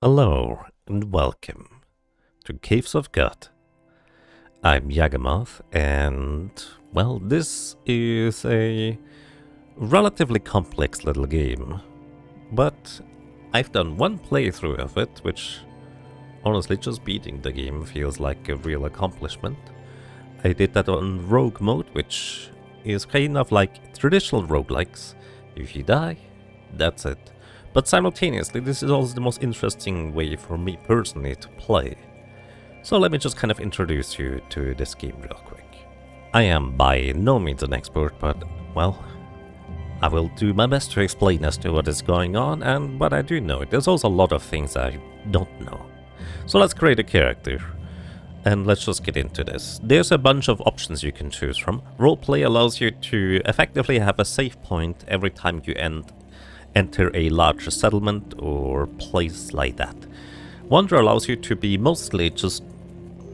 Hello and welcome to Caves of God. I'm Yagamoth and, well, this is a relatively complex little game, but I've done one playthrough of it, which honestly just beating the game feels like a real accomplishment. I did that on Rogue mode, which is kind of like traditional roguelikes. If you die, that's it. But simultaneously, this is also the most interesting way for me personally to play. So let me just kind of introduce you to this game real quick. I am by no means an expert, but, well, I will do my best to explain as to what is going on and what I do know. There's also a lot of things I don't know. So let's create a character. And let's just get into this. There's a bunch of options you can choose from. Roleplay allows you to effectively have a save point every time you enter a larger settlement or place like that. Wander allows you to be mostly just,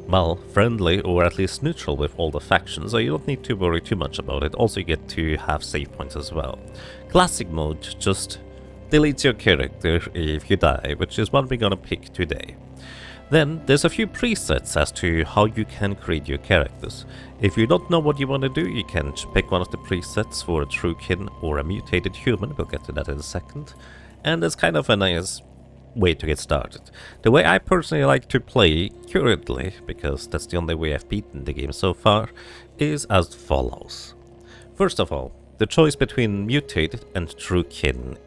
well, friendly or at least neutral with all the factions, so you don't need to worry too much about it. Also, you get to have save points as well. Classic mode just deletes your character if you die, which is what we're gonna pick today. Then there's a few presets as to how you can create your characters. If you don't know what you want to do, you can pick one of the presets for a truekin or a mutated human. We'll get to that in a second. And it's kind of a nice way to get started. The way I personally like to play currently, because that's the only way I've beaten the game so far, is as follows. First of all, the choice between mutated and truekin.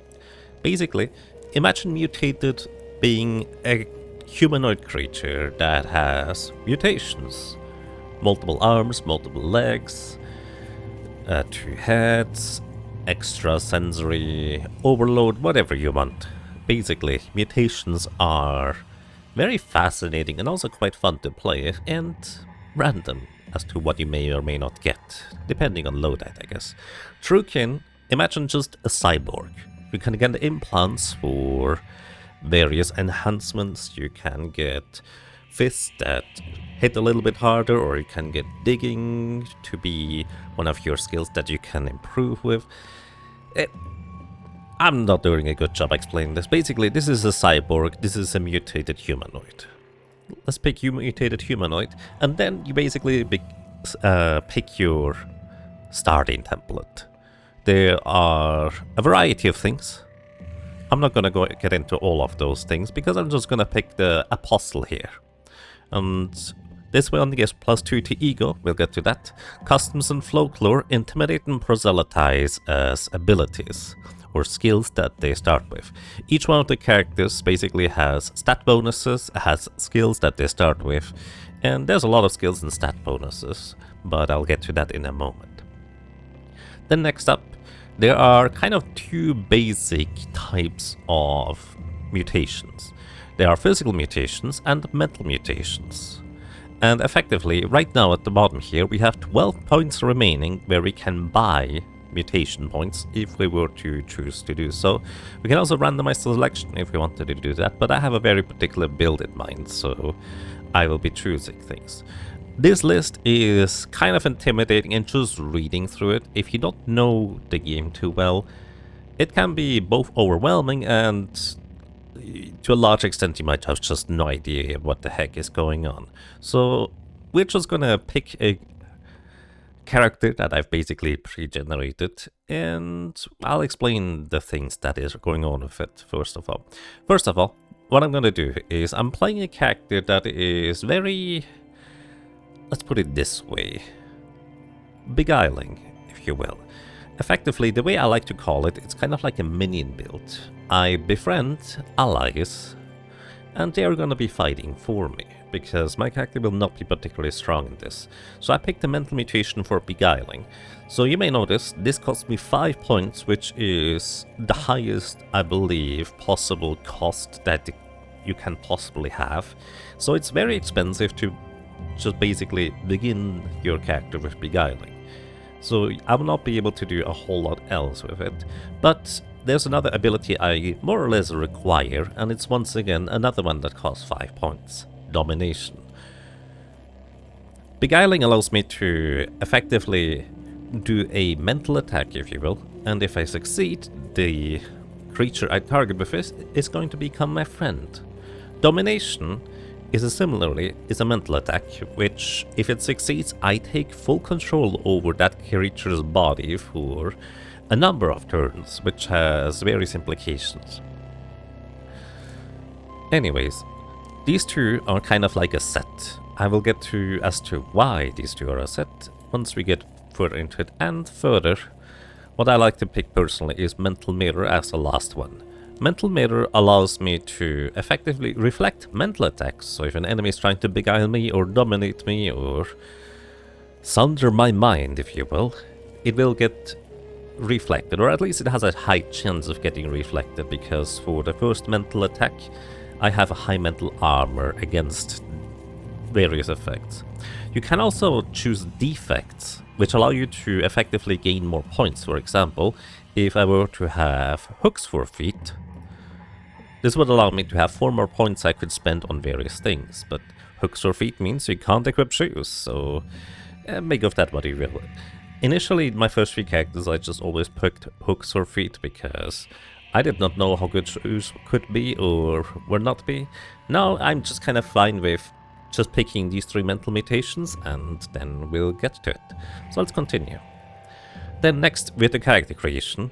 Basically, imagine mutated being a humanoid creature that has mutations. Multiple arms, multiple legs, 2 heads, extra sensory overload, whatever you want. Basically, mutations are very fascinating and also quite fun to play and random as to what you may or may not get, depending on loadout, I guess. Truekin, imagine just a cyborg. You can get implants for various enhancements. You can get fists that hit a little bit harder, or you can get digging to be one of your skills that you can improve with. I'm not doing a good job explaining this. Basically, this is a cyborg, this is a mutated humanoid. Let's pick mutated humanoid, and then you basically pick your starting template. There are a variety of things. I'm not going to get into all of those things because I'm just going to pick the Apostle here. And this one gives +2 to ego, we'll get to that. Customs and folklore, intimidate and proselytize as abilities or skills that they start with. Each one of the characters basically has stat bonuses, has skills that they start with, and there's a lot of skills and stat bonuses, but I'll get to that in a moment. Then next up, there are kind of 2 basic types of mutations. There are physical mutations and mental mutations. And effectively, right now at the bottom here, we have 12 points remaining where we can buy mutation points if we were to choose to do so. We can also randomize the selection if we wanted to do that, but I have a very particular build in mind, so I will be choosing things. This list is kind of intimidating, and just reading through it, if you don't know the game too well, it can be both overwhelming and to a large extent you might have just no idea what the heck is going on. So we're just gonna pick a character that I've basically pre-generated, and I'll explain the things that is going on with it first of all. First of all, what I'm gonna do is I'm playing a character that is very, let's put it this way, beguiling, if you will. Effectively, the way I like to call it, it's kind of like a minion build. I befriend allies, and they are gonna be fighting for me, because my character will not be particularly strong in this. So I picked the mental mutation for beguiling. So you may notice, this cost me 5 points, which is the highest, I believe, possible cost that you can possibly have. So it's very expensive to just basically begin your character with beguiling. So I will not be able to do a whole lot else with it, but there's another ability I more or less require, and it's once again another one that costs 5 points, domination. Beguiling allows me to effectively do a mental attack, if you will, and if I succeed, the creature I target with this is going to become my friend. Domination is a mental attack, which, if it succeeds, I take full control over that creature's body for a number of turns, which has various implications. Anyways, these two are kind of like a set. I will get to as to why these two are a set once we get further into it. And further, what I like to pick personally is Mental Mirror as the last one. Mental Mirror allows me to effectively reflect mental attacks, so if an enemy is trying to beguile me or dominate me or sunder my mind, if you will, it will get reflected, or at least it has a high chance of getting reflected, because for the first mental attack I have a high mental armor against various effects. You can also choose defects, which allow you to effectively gain more points. For example, if I were to have hooks for feet, this would allow me to have 4 more points I could spend on various things, but hooks for feet means you can't equip shoes, so make of that what you will. Initially, my first 3 characters I just always picked hooks for feet because I did not know how good shoes could be or would not be. Now I'm just kind of fine with just picking these 3 mental mutations, and then we'll get to it. So let's continue. Then next, with the character creation,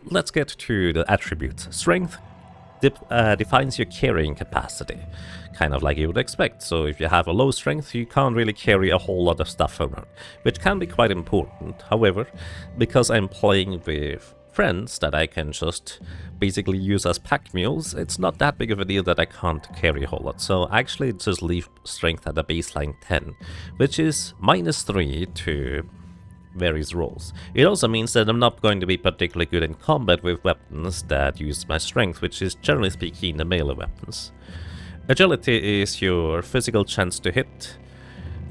let's get to the attributes. Strength defines your carrying capacity, kind of like you would expect. So if you have a low strength, you can't really carry a whole lot of stuff around, which can be quite important. However, because I'm playing with friends that I can just basically use as pack mules, it's not that big of a deal that I can't carry a whole lot. So I actually just leave strength at a baseline 10, which is -3 to various rolls. It also means that I'm not going to be particularly good in combat with weapons that use my strength, which is generally speaking the melee weapons. Agility is your physical chance to hit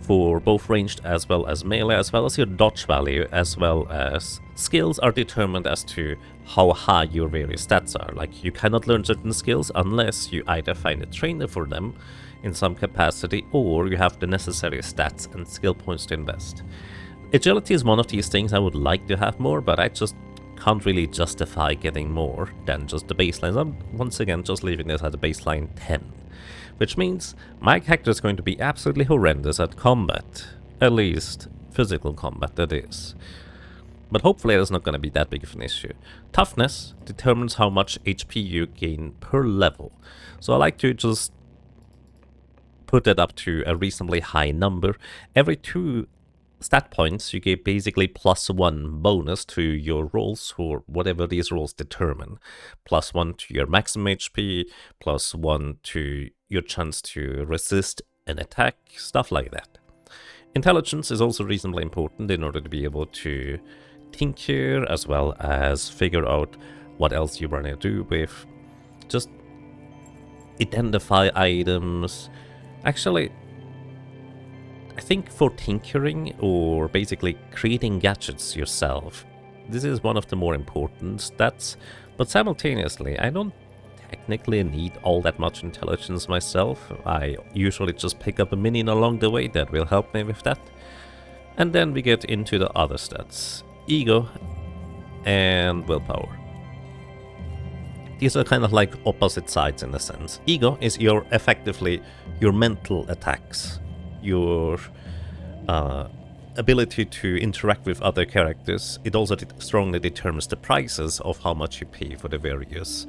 for both ranged as well as melee, as well as your dodge value, as well as skills are determined as to how high your various stats are. Like, you cannot learn certain skills unless you either find a trainer for them in some capacity, or you have the necessary stats and skill points to invest. Agility is one of these things I would like to have more, but I just can't really justify getting more than just the baseline. I'm once again just leaving this at a baseline 10. Which means my character is going to be absolutely horrendous at combat. At least physical combat, that is. But hopefully that's not going to be that big of an issue. Toughness determines how much HP you gain per level. So I like to just put it up to a reasonably high number. Every 2 stat points you get basically +1 bonus to your rolls, or whatever these rolls determine. +1 to your maximum HP, +1 to your chance to resist an attack, stuff like that. Intelligence is also reasonably important in order to be able to tinker, as well as figure out what else you want to do with. Just identify items. Actually, I think for tinkering, or basically creating gadgets yourself, this is one of the more important stats, but simultaneously I don't technically need all that much intelligence myself. I usually just pick up a minion along the way that will help me with that. And then we get into the other stats. Ego and willpower. These are kind of like opposite sides in a sense. Ego is effectively your mental attacks, your ability to interact with other characters. It also strongly determines the prices of how much you pay for the various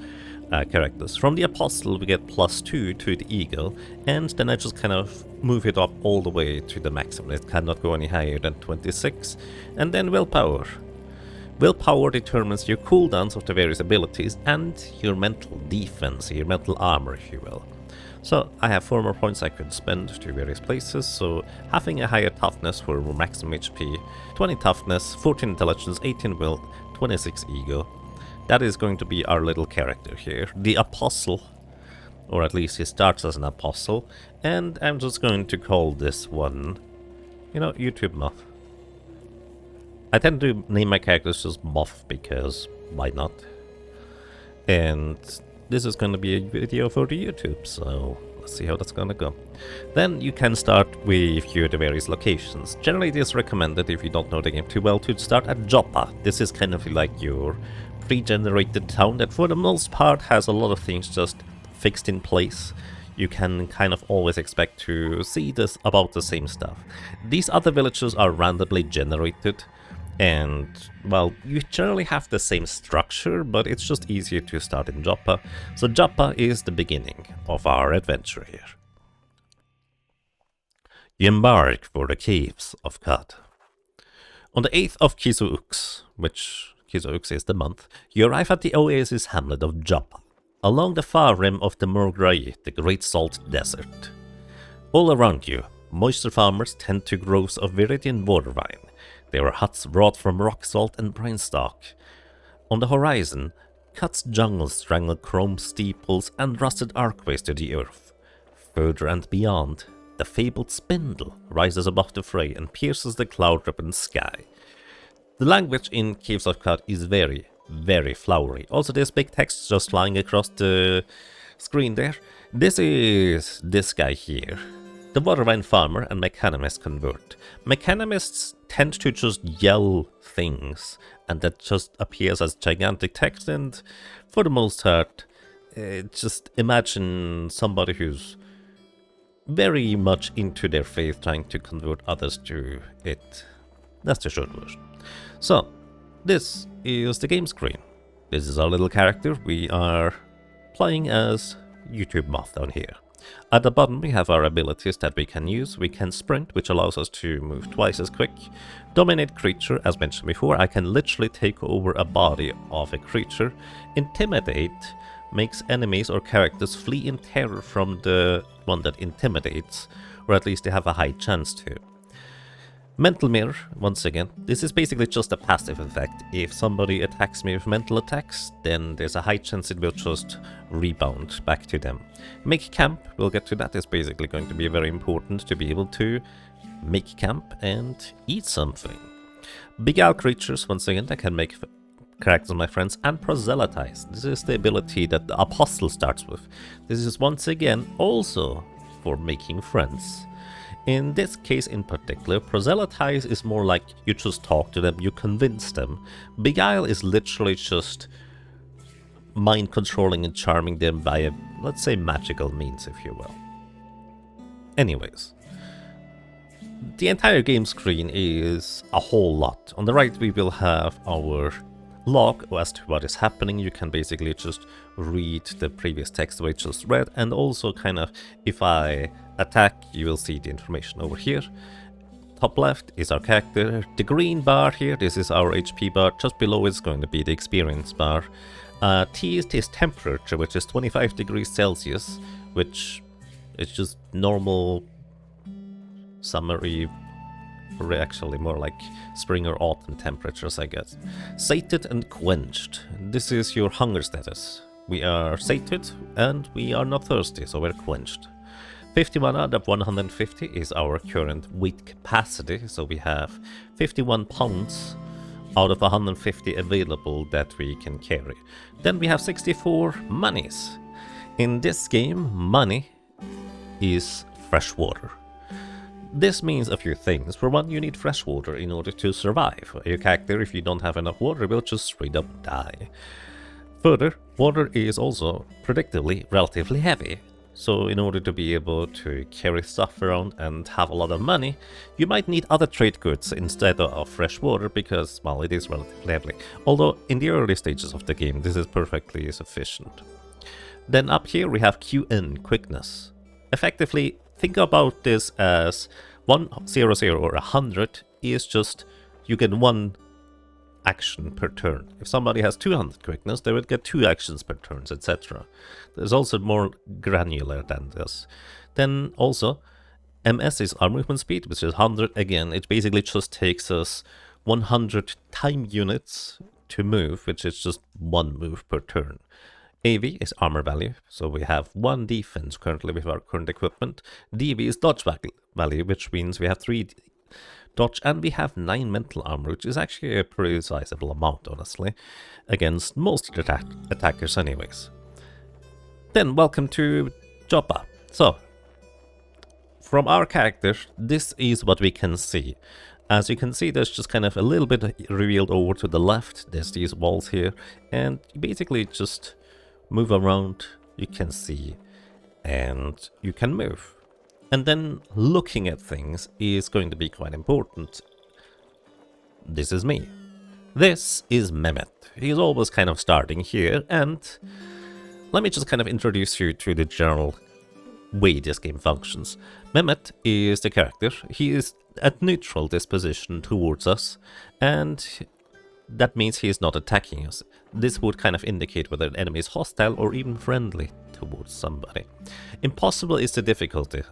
characters. From the Apostle we get +2 to the Ego, and then I just kind of move it up all the way to the maximum. It cannot go any higher than 26. And then Willpower. Willpower determines your cooldowns of the various abilities and your mental defense, your mental armor, if you will. So I have 4 more points I could spend to various places, so having a higher toughness for maximum HP, 20 toughness, 14 intelligence, 18 will, 26 ego. That is going to be our little character here, the Apostle, or at least he starts as an Apostle, and I'm just going to call this one, YouTube Moth. I tend to name my characters just Moth because why not? And this is going to be a video for the YouTube, so let's see how that's going to go. Then you can start with the various locations. Generally it is recommended, if you don't know the game too well, to start at Joppa. This is kind of like your pre-generated town that for the most part has a lot of things just fixed in place. you can kind of always expect to see this about the same stuff. These other villages are randomly generated, and, well, you generally have the same structure, but it's just easier to start in Joppa. So Joppa is the beginning of our adventure here. You embark for the Caves of God. On the 8th of Kisux, which Kisux is the month, you arrive at the oasis hamlet of Joppa, along the far rim of the Murgrai, the Great Salt Desert. All around you, moisture farmers tend to groves of Viridian water vine. There are huts wrought from rock salt and brine stock. On the horizon, Cut's jungles strangle chrome steeples and rusted archways to the earth. Further and beyond, the fabled spindle rises above the fray and pierces the cloud-ribbon sky. The language in Caves of God is very, very flowery. Also, there's big text just flying across the screen there. This is this guy here. The Watervine Farmer and Mechanimist convert. Mechanimists tend to just yell things, and that just appears as gigantic text, and for the most part, just imagine somebody who's very much into their faith trying to convert others to it. That's the short version. So, this is the game screen. This is our little character. We are playing as YouTube Moth down here. At the bottom we have our abilities that we can use. We can sprint, which allows us to move twice as quick. Dominate creature, as mentioned before, I can literally take over a body of a creature. Intimidate makes enemies or characters flee in terror from the one that intimidates, or at least they have a high chance to. Mental Mirror, once again, this is basically just a passive effect. If somebody attacks me with mental attacks, then there's a high chance it will just rebound back to them. Make camp, we'll get to that, is basically going to be very important to be able to make camp and eat something. Beguile creatures, once again, I can make characters my friends, and proselytize. This is the ability that the apostle starts with. This is once again also for making friends. In this case in particular, proselytize is more like you just talk to them, you convince them. Beguile is literally just mind controlling and charming them by, let's say, magical means, if you will. Anyways, the entire game screen is a whole lot. On the right we will have our log as to what is happening. You can basically just read the previous text we just read, and also kind of, if I attack, you will see the information over here. Top left is our character. The green bar here, this is our HP bar. Just below is going to be the experience bar. T is his temperature, which is 25 degrees Celsius, which is just normal summery, or actually more like spring or autumn temperatures, I guess. Sated and quenched. This is your hunger status. We are sated and we are not thirsty, so we're quenched. 51 out of 150 is our current weight capacity, so we have 51 pounds out of 150 available that we can carry. Then we have 64 monies. In this game, money is fresh water. This means a few things. For one, you need fresh water in order to survive. Your character, if you don't have enough water, will just straight up die. Further, water is also predictably relatively heavy. So in order to be able to carry stuff around and have a lot of money, you might need other trade goods instead of fresh water because, well, it is relatively heavy. Although in the early stages of the game, this is perfectly sufficient. Then up here we have QN, quickness. Effectively, think about this as 100 or 100 is just, you get one action per turn. If somebody has 200 quickness, they would get 2 actions per turn, etc. There's also more granular than this. Then also, MS is our movement speed, which is 100. Again, it basically just takes us 100 time units to move, which is just 1 move per turn. AV is armor value, so we have 1 defense currently with our current equipment. DV is dodge value, which means we have 3 dodge, and we have 9 mental armor, which is actually a pretty sizable amount, honestly, against most attackers anyways. Then, welcome to Joppa. So, from our character, this is what we can see. As you can see, there's just kind of a little bit revealed over to the left. There's these walls here, and you basically just move around. You can see and you can move. And then looking at things is going to be quite important. This is me. This is Mehmet. He's always kind of starting here, and let me just kind of introduce you to the general way this game functions. Mehmet is the character. He is at neutral disposition towards us, and that means he is not attacking us. This would kind of indicate whether an enemy is hostile or even friendly towards somebody. Impossible is the difficulty.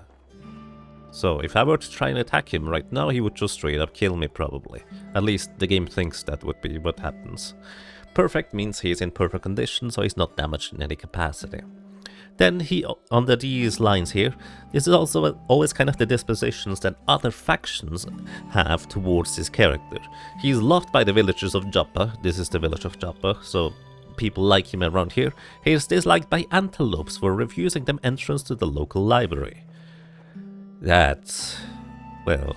So if I were to try and attack him right now, he would just straight up kill me probably. At least the game thinks that would be what happens. Perfect means he is in perfect condition, so he's not damaged in any capacity. Then he, under these lines here, this is also always kind of the dispositions that other factions have towards his character. He is loved by the villagers of Joppa. This is the village of Joppa, so people like him around here. He is disliked by antelopes for refusing them entrance to the local library. That's, well,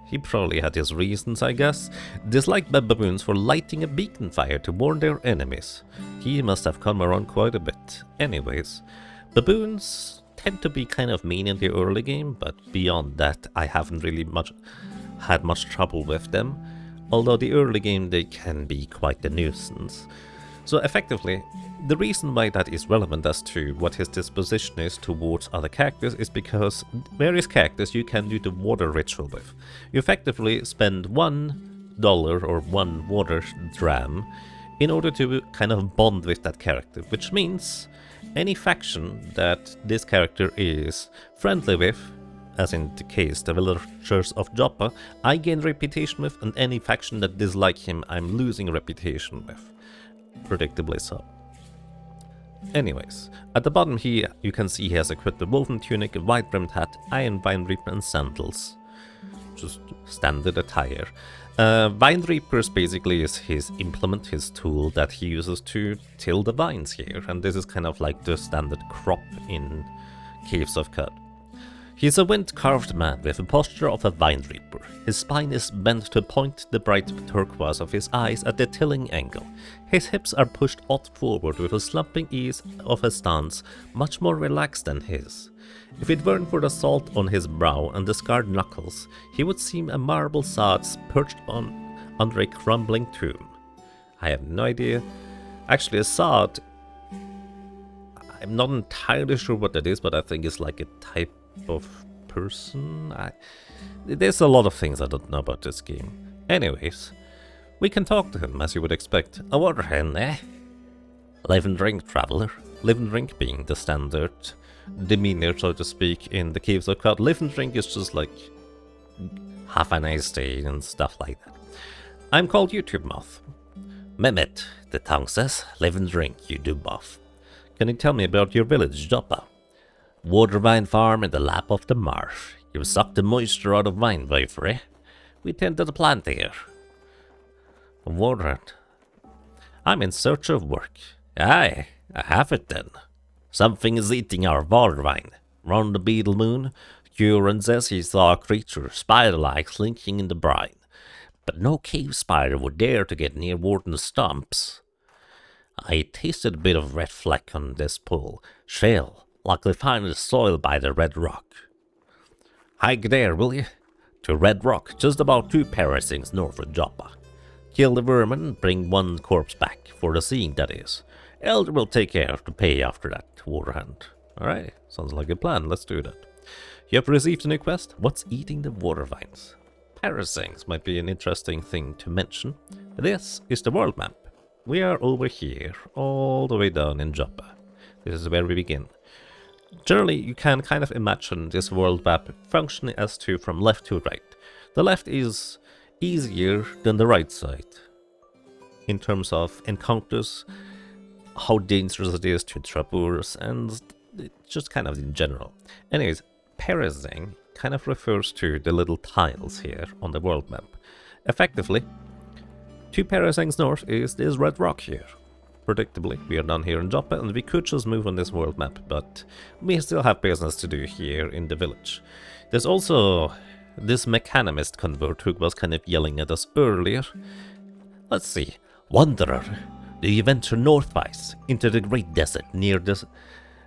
he probably had his reasons, I guess. Disliked by baboons for lighting a beacon fire to warn their enemies. He must have come around quite a bit. Anyways, baboons tend to be kind of mean in the early game, but beyond that I haven't really had much trouble with them. Although the early game they can be quite a nuisance. So effectively, the reason why that is relevant as to what his disposition is towards other characters is because various characters you can do the water ritual with. You effectively spend $1 or 1 water dram in order to kind of bond with that character, which means any faction that this character is friendly with, as in the case the villagers of Joppa, I gain reputation with, and any faction that dislike him I'm losing reputation with. Predictably so. Anyways, at the bottom here you can see he has equipped a woven tunic, a wide-brimmed hat, iron vine reaper and sandals. Just standard attire. Vine reapers basically is his implement, his tool that he uses to till the vines here, and this is kind of like the standard crop in Caves of Qud. He's a wind-carved man with the posture of a vine reaper. His spine is bent to point the bright turquoise of his eyes at the tilling angle. His hips are pushed odd forward with a slumping ease of a stance much more relaxed than his. If it weren't for the salt on his brow and the scarred knuckles, he would seem a marble sod perched under a crumbling tomb. I have no idea. Actually, a sod, I'm not entirely sure what that is, but I think it's like a type of person. There's a lot of things I don't know about this game. Anyways, we can talk to him as you would expect. A water hen, eh? Live and drink, traveler. Live and drink being the standard demeanor, so to speak, in the Caves of Qud. Live and drink is just like have a nice day and stuff like that. I'm called YouTube Mouth. Mehmet, the tongue says. Live and drink, you do both. Can you tell me about your village, Joppa? Water vine farm in the lap of the marsh. You suck the moisture out of vine wafer, eh? We tend to the plant here. Water. I'm in search of work. Aye, I have it then. Something is eating our water vine. Round the beetle moon, Huron says he saw a creature, spider-like, slinking in the brine. But no cave spider would dare to get near Warden's stumps. I tasted a bit of red fleck on this pool. Shale. Like the finest soil by the Red Rock. Hike there, will you? To Red Rock, just about 2 parasings north of Joppa. Kill the vermin, bring 1 corpse back, for the seeing that is. Elder will take care to pay after that, water hand. Alright, sounds like a plan, let's do that. You have received a new quest. What's eating the water vines? Parasings might be an interesting thing to mention. This is the world map. We are over here, all the way down in Joppa. This is where we begin. Generally, you can kind of imagine this world map functioning as to from left to right. The left is easier than the right side in terms of encounters, how dangerous it is to traverse, and just kind of in general. Anyways, parasing kind of refers to the little tiles here on the world map. Effectively, 2 parasings north is this red rock here. Predictably, we are down here in Joppa, and we could just move on this world map, but we still have business to do here in the village. There's also this mechanist convert who was kind of yelling at us earlier. Let's see. Wanderer, do you venture northwise into the great desert near the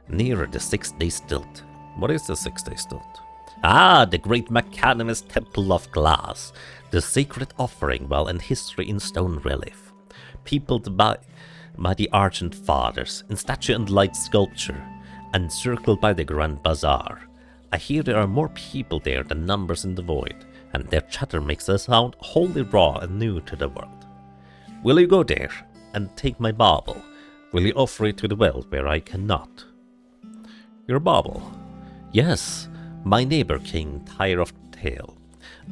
near the 6-day stilt. What is the 6-day stilt? Ah, the great magnanimous Temple of Glass, the sacred offering well and history in stone relief, peopled by the Argent Fathers in statue and light sculpture, and circled by the Grand Bazaar. I hear there are more people there than numbers in the void, and their chatter makes the sound wholly raw and new to the world. Will you go there and take my bauble? Will you offer it to the well where I cannot? Your bauble? Yes, my neighbor king, tire of tail.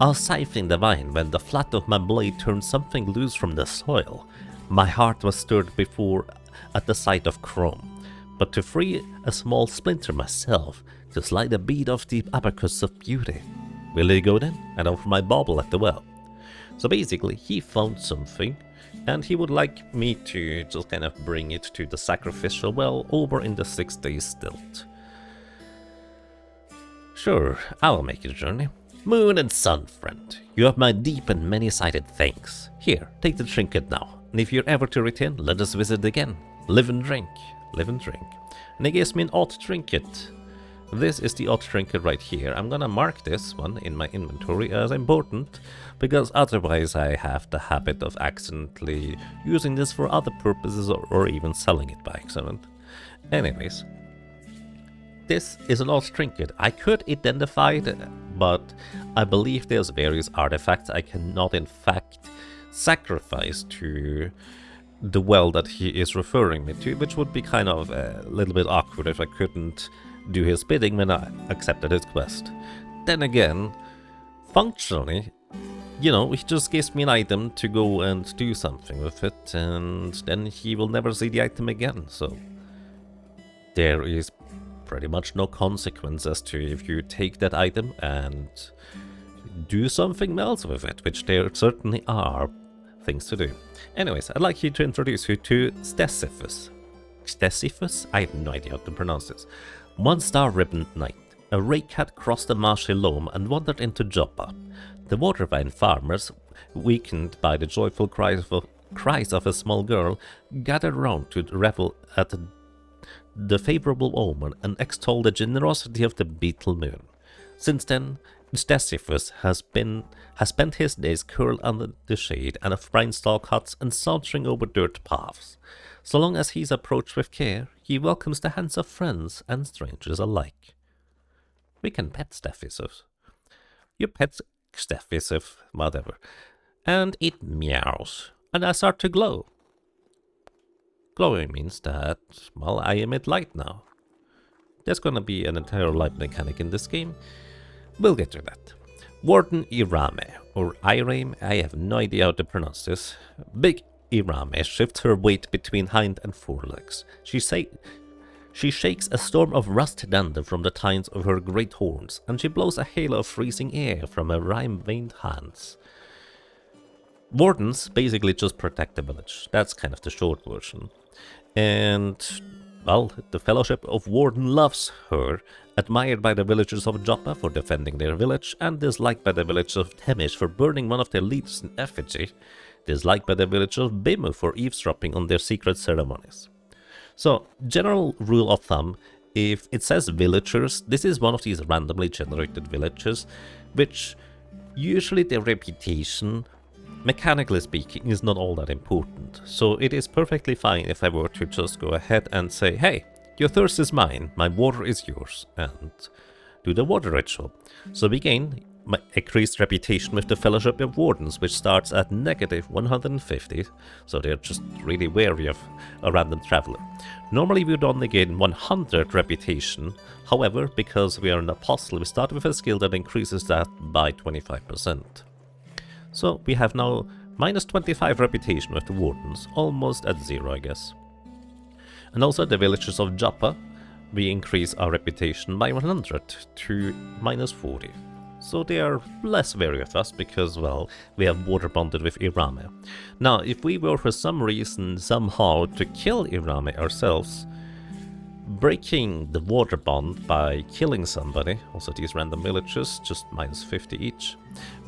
I was siphoning the wine when the flat of my blade turned something loose from the soil. My heart was stirred before at the sight of chrome, but to free a small splinter myself, to slide a bead of the abacus of beauty. Will you go then and offer my bauble at the well? So basically, he found something, and he would like me to just kind of bring it to the sacrificial well over in the 6-day stilt. Sure, I'll make a journey. Moon and sun, friend, you have my deep and many-sided thanks. Here, take the trinket now, and if you're ever to return, let us visit again. Live and drink, live and drink. And he gives me an odd trinket. This is the odd trinket right here. I'm gonna mark this one in my inventory as important, because otherwise I have the habit of accidentally using this for other purposes or even selling it by accident. Anyways, this is an odd trinket. I could identify it, but I believe there's various artifacts I cannot in fact sacrifice to the well that he is referring me to, which would be kind of a little bit awkward if I couldn't do his bidding when I accepted his quest. Then again, functionally, you know, he just gives me an item to go and do something with it, and then he will never see the item again, so there is pretty much no consequence as to if you take that item and do something else with it, which there certainly are things to do. Anyways, I'd like you to introduce you to Stesiphus. Stesiphus? I have no idea how to pronounce this. 1-star ribboned knight. A rake had crossed the marshy loam and wandered into Joppa. The water vine farmers, weakened by the joyful cries of a small girl, gathered round to revel at the favorable omen and extol the generosity of the beetle moon. Since then, Stesiphus has spent his days curled under the shade and of pine-stalk huts and sauntering over dirt paths. So long as he's approached with care, he welcomes the hands of friends and strangers alike. We can pet Stesiphus. You pet Stesiphus, whatever. And it meows, and I start to glow. Glowing means that, well, I emit light now. There's gonna be an entire light mechanic in this game. We'll get to that. Warden Irame, or Irame, I have no idea how to pronounce this. Big Irame shifts her weight between hind and forelegs. She shakes a storm of rust dander from the tines of her great horns, and she blows a halo of freezing air from her rime-veined hands. Wardens basically just protect the village. That's kind of the short version. And, well, the Fellowship of Warden loves her, admired by the villagers of Joppa for defending their village, and disliked by the village of Temish for burning one of their leaders in effigy, disliked by the village of Bimu for eavesdropping on their secret ceremonies. So, general rule of thumb, if it says villagers, this is one of these randomly generated villages, which usually their reputation, mechanically speaking, is not all that important. So it is perfectly fine if I were to just go ahead and say, hey, your thirst is mine, my water is yours, and do the water ritual. So we gain my increased reputation with the Fellowship of Wardens, which starts at negative 150, so they're just really wary of a random traveler. Normally we would only gain 100 reputation, however, because we are an apostle, we start with a skill that increases that by 25%. So we have now minus 25 reputation with the Wardens, almost at 0, I guess. And also the villagers of Joppa, we increase our reputation by 100 to minus 40. So they are less wary of us because, well, we have water bonded with Irame. Now, if we were for some reason somehow to kill Irame ourselves, breaking the water bond by killing somebody, also these random villagers, just minus 50 each,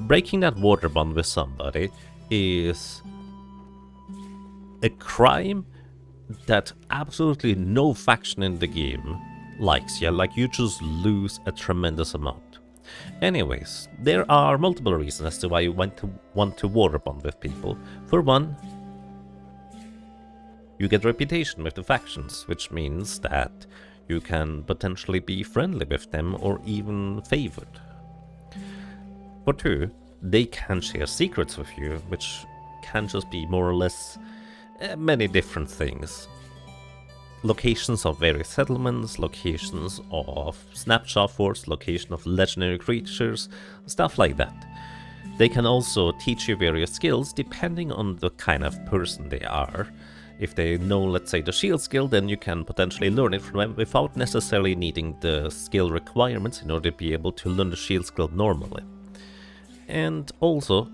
breaking that water bond with somebody is a crime that absolutely no faction in the game likes. Yeah, like you just lose a tremendous amount. Anyways, there are multiple reasons as to why you want to water bond with people. For one, you get reputation with the factions, which means that you can potentially be friendly with them or even favored. For two, they can share secrets with you, which can just be more or less many different things. Locations of various settlements, locations of snapshot forts, location of legendary creatures, stuff like that. They can also teach you various skills depending on the kind of person they are. If they know, let's say, the shield skill, then you can potentially learn it from them without necessarily needing the skill requirements in order to be able to learn the shield skill normally. And also,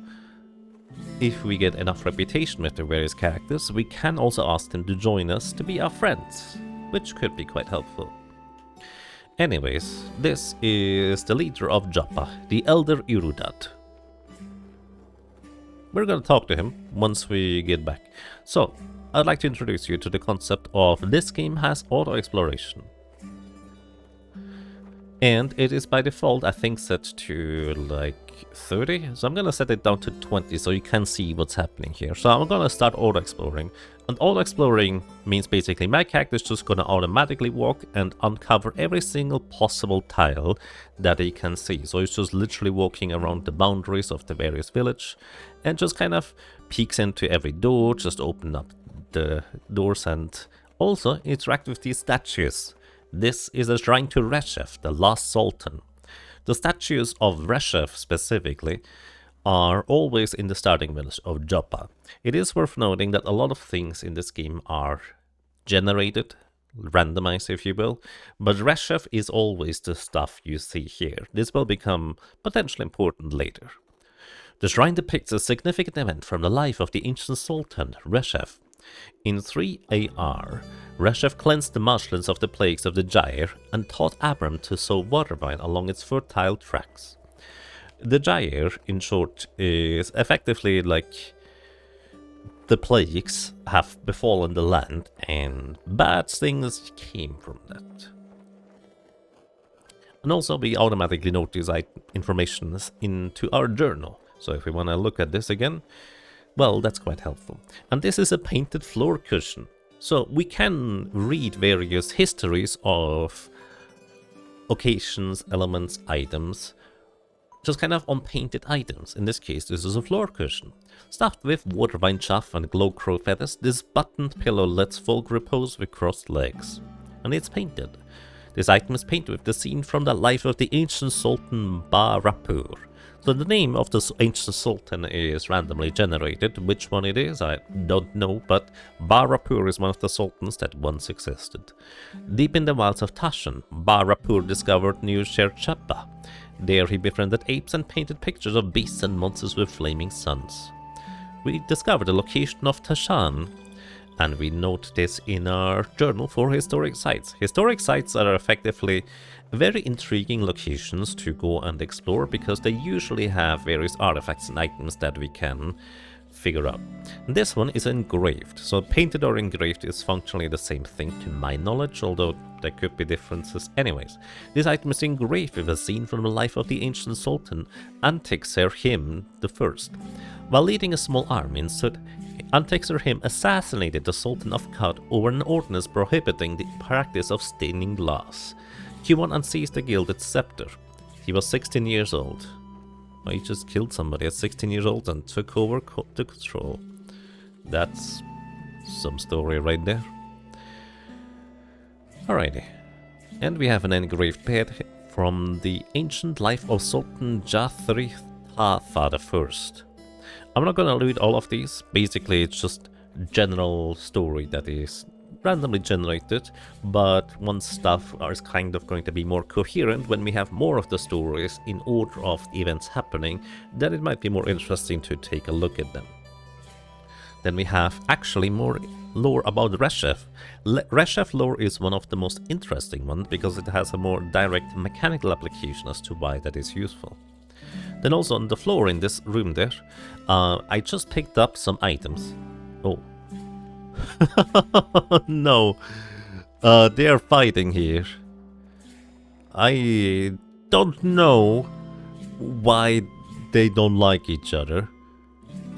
if we get enough reputation with the various characters, we can also ask them to join us to be our friends, which could be quite helpful. Anyways, this is the leader of Joppa, the Elder Irudat. We're gonna talk to him once we get back. So, I'd like to introduce you to the concept of this game has auto-exploration. And it is by default, I think, set to like 30. So I'm gonna set it down to 20 so you can see what's happening here. So I'm gonna start auto-exploring. And auto-exploring means basically my character is just gonna automatically walk and uncover every single possible tile that he can see. So he's just literally walking around the boundaries of the various village and just kind of peeks into every door, just open up the doors and also interact with these statues. This is a shrine to Reshef, the last sultan. The statues of Reshef specifically are always in the starting village of Joppa. It is worth noting that a lot of things in this game are generated, randomized if you will, but Reshef is always the stuff you see here. This will become potentially important later. The shrine depicts a significant event from the life of the ancient sultan, Reshef. In 3 AR, Reshef cleansed the marshlands of the plagues of the Gyre and taught Abram to sow water vine along its fertile tracks. The Gyre, in short, is effectively like the plagues have befallen the land and bad things came from that. And also we automatically note these information into our journal. So if we want to look at this again, well, that's quite helpful. And this is a painted floor cushion. So we can read various histories of occasions, elements, items, just kind of on painted items. In this case, this is a floor cushion. Stuffed with water vine chaff and glow crow feathers, this buttoned pillow lets folk repose with crossed legs. And it's painted. This item is painted with the scene from the life of the ancient Sultan Ba-Rapur. So the name of the ancient sultan is randomly generated. Which one it is, I don't know, but Ba-Rapur is one of the sultans that once existed. Deep in the wilds of Tashan, Ba-Rapur discovered New Sherchapa. There he befriended apes and painted pictures of beasts and monsters with flaming suns. We discovered the location of Tashan, and we note this in our journal for historic sites. Historic sites are effectively very intriguing locations to go and explore because they usually have various artifacts and items that we can figure out. This one is engraved, so painted or engraved is functionally the same thing to my knowledge, although there could be differences. Anyways, this item is engraved with a scene from the life of the ancient sultan Antexer-Him I. While leading a small army in Sud, Antexer-Him assassinated the Sultan of Qad over an ordinance prohibiting the practice of staining glass. He won and seized the gilded scepter. He was 16 years old. Well, he just killed somebody at 16 years old and took over the control. That's some story right there. Alrighty. And we have an engraved bed from the ancient life of Sultan Jathri Tatha I. I'm not gonna read all of these. Basically, it's just general story that is randomly generated, but once stuff is kind of going to be more coherent when we have more of the stories in order of events happening, then it might be more interesting to take a look at them. Then we have actually more lore about Reshef. Reshef lore is one of the most interesting ones because it has a more direct mechanical application as to why that is useful. Then also on the floor in this room there, I just picked up some items. Oh. No. They are fighting here. I don't know why they don't like each other,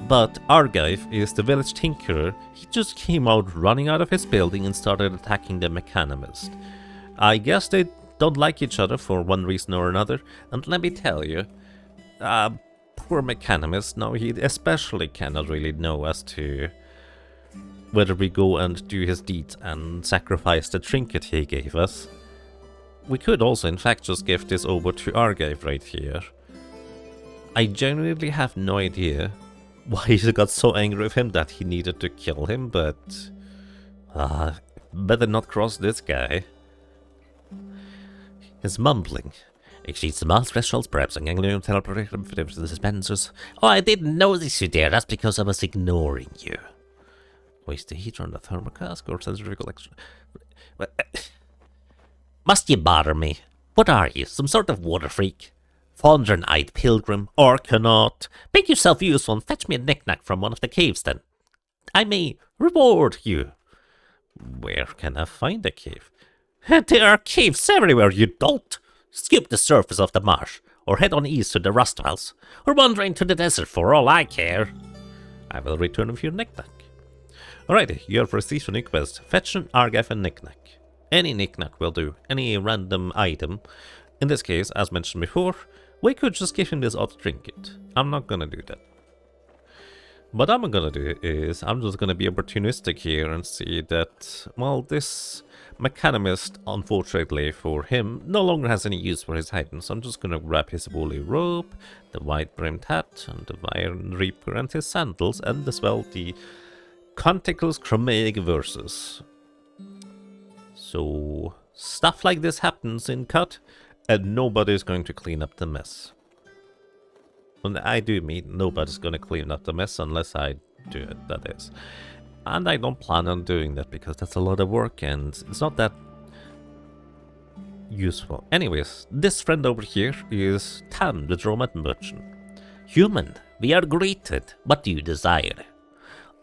but Argive is the village tinkerer. He just came out running out of his building and started attacking the mechanist. I guess they don't like each other for one reason or another, and let me tell you, poor mechanist, now he especially cannot really know as to whether we go and do his deeds and sacrifice the trinket he gave us. We could also in fact just give this over to Argive right here. I genuinely have no idea why he got so angry with him that he needed to kill him, but better not cross this guy. He's mumbling. Exceeds the mass thresholds, perhaps an ganglion teleportation for the dispensers. Oh, I didn't notice you there, that's because I was ignoring you. Waste the heater on the thermocask or centrifugal extra. Must you bother me? What are you, some sort of water freak? Fondren-eyed pilgrim, or cannot? Make yourself useful and fetch me a knick-knack from one of the caves then. I may reward you. Where can I find a cave? There are caves everywhere, you dolt! Scoop the surface of the marsh, or head on east to the rust wells, or wander into the desert for all I care. I will return with your knick-knack. Alrighty, you have received a new quest. Fetch an Argive and knick-knack. Any knick-knack will do, any random item. In this case, as mentioned before, we could just give him this odd trinket. I'm not gonna do that. What I'm gonna do is, I'm just gonna be opportunistic here and see that, well, this mechanist, unfortunately for him, no longer has any use for his items. I'm just gonna grab his woolly robe, the white-brimmed hat, and the Iron Reaper, and his sandals, and as well the Canticles Chromaic Verses. So, stuff like this happens in Cut, and nobody's going to clean up the mess. And I do mean nobody's going to clean up the mess unless I do it, that is. And I don't plan on doing that because that's a lot of work and it's not that useful. Anyways, this friend over here is Tam, the Dromad merchant. Human, we are greeted. What do you desire?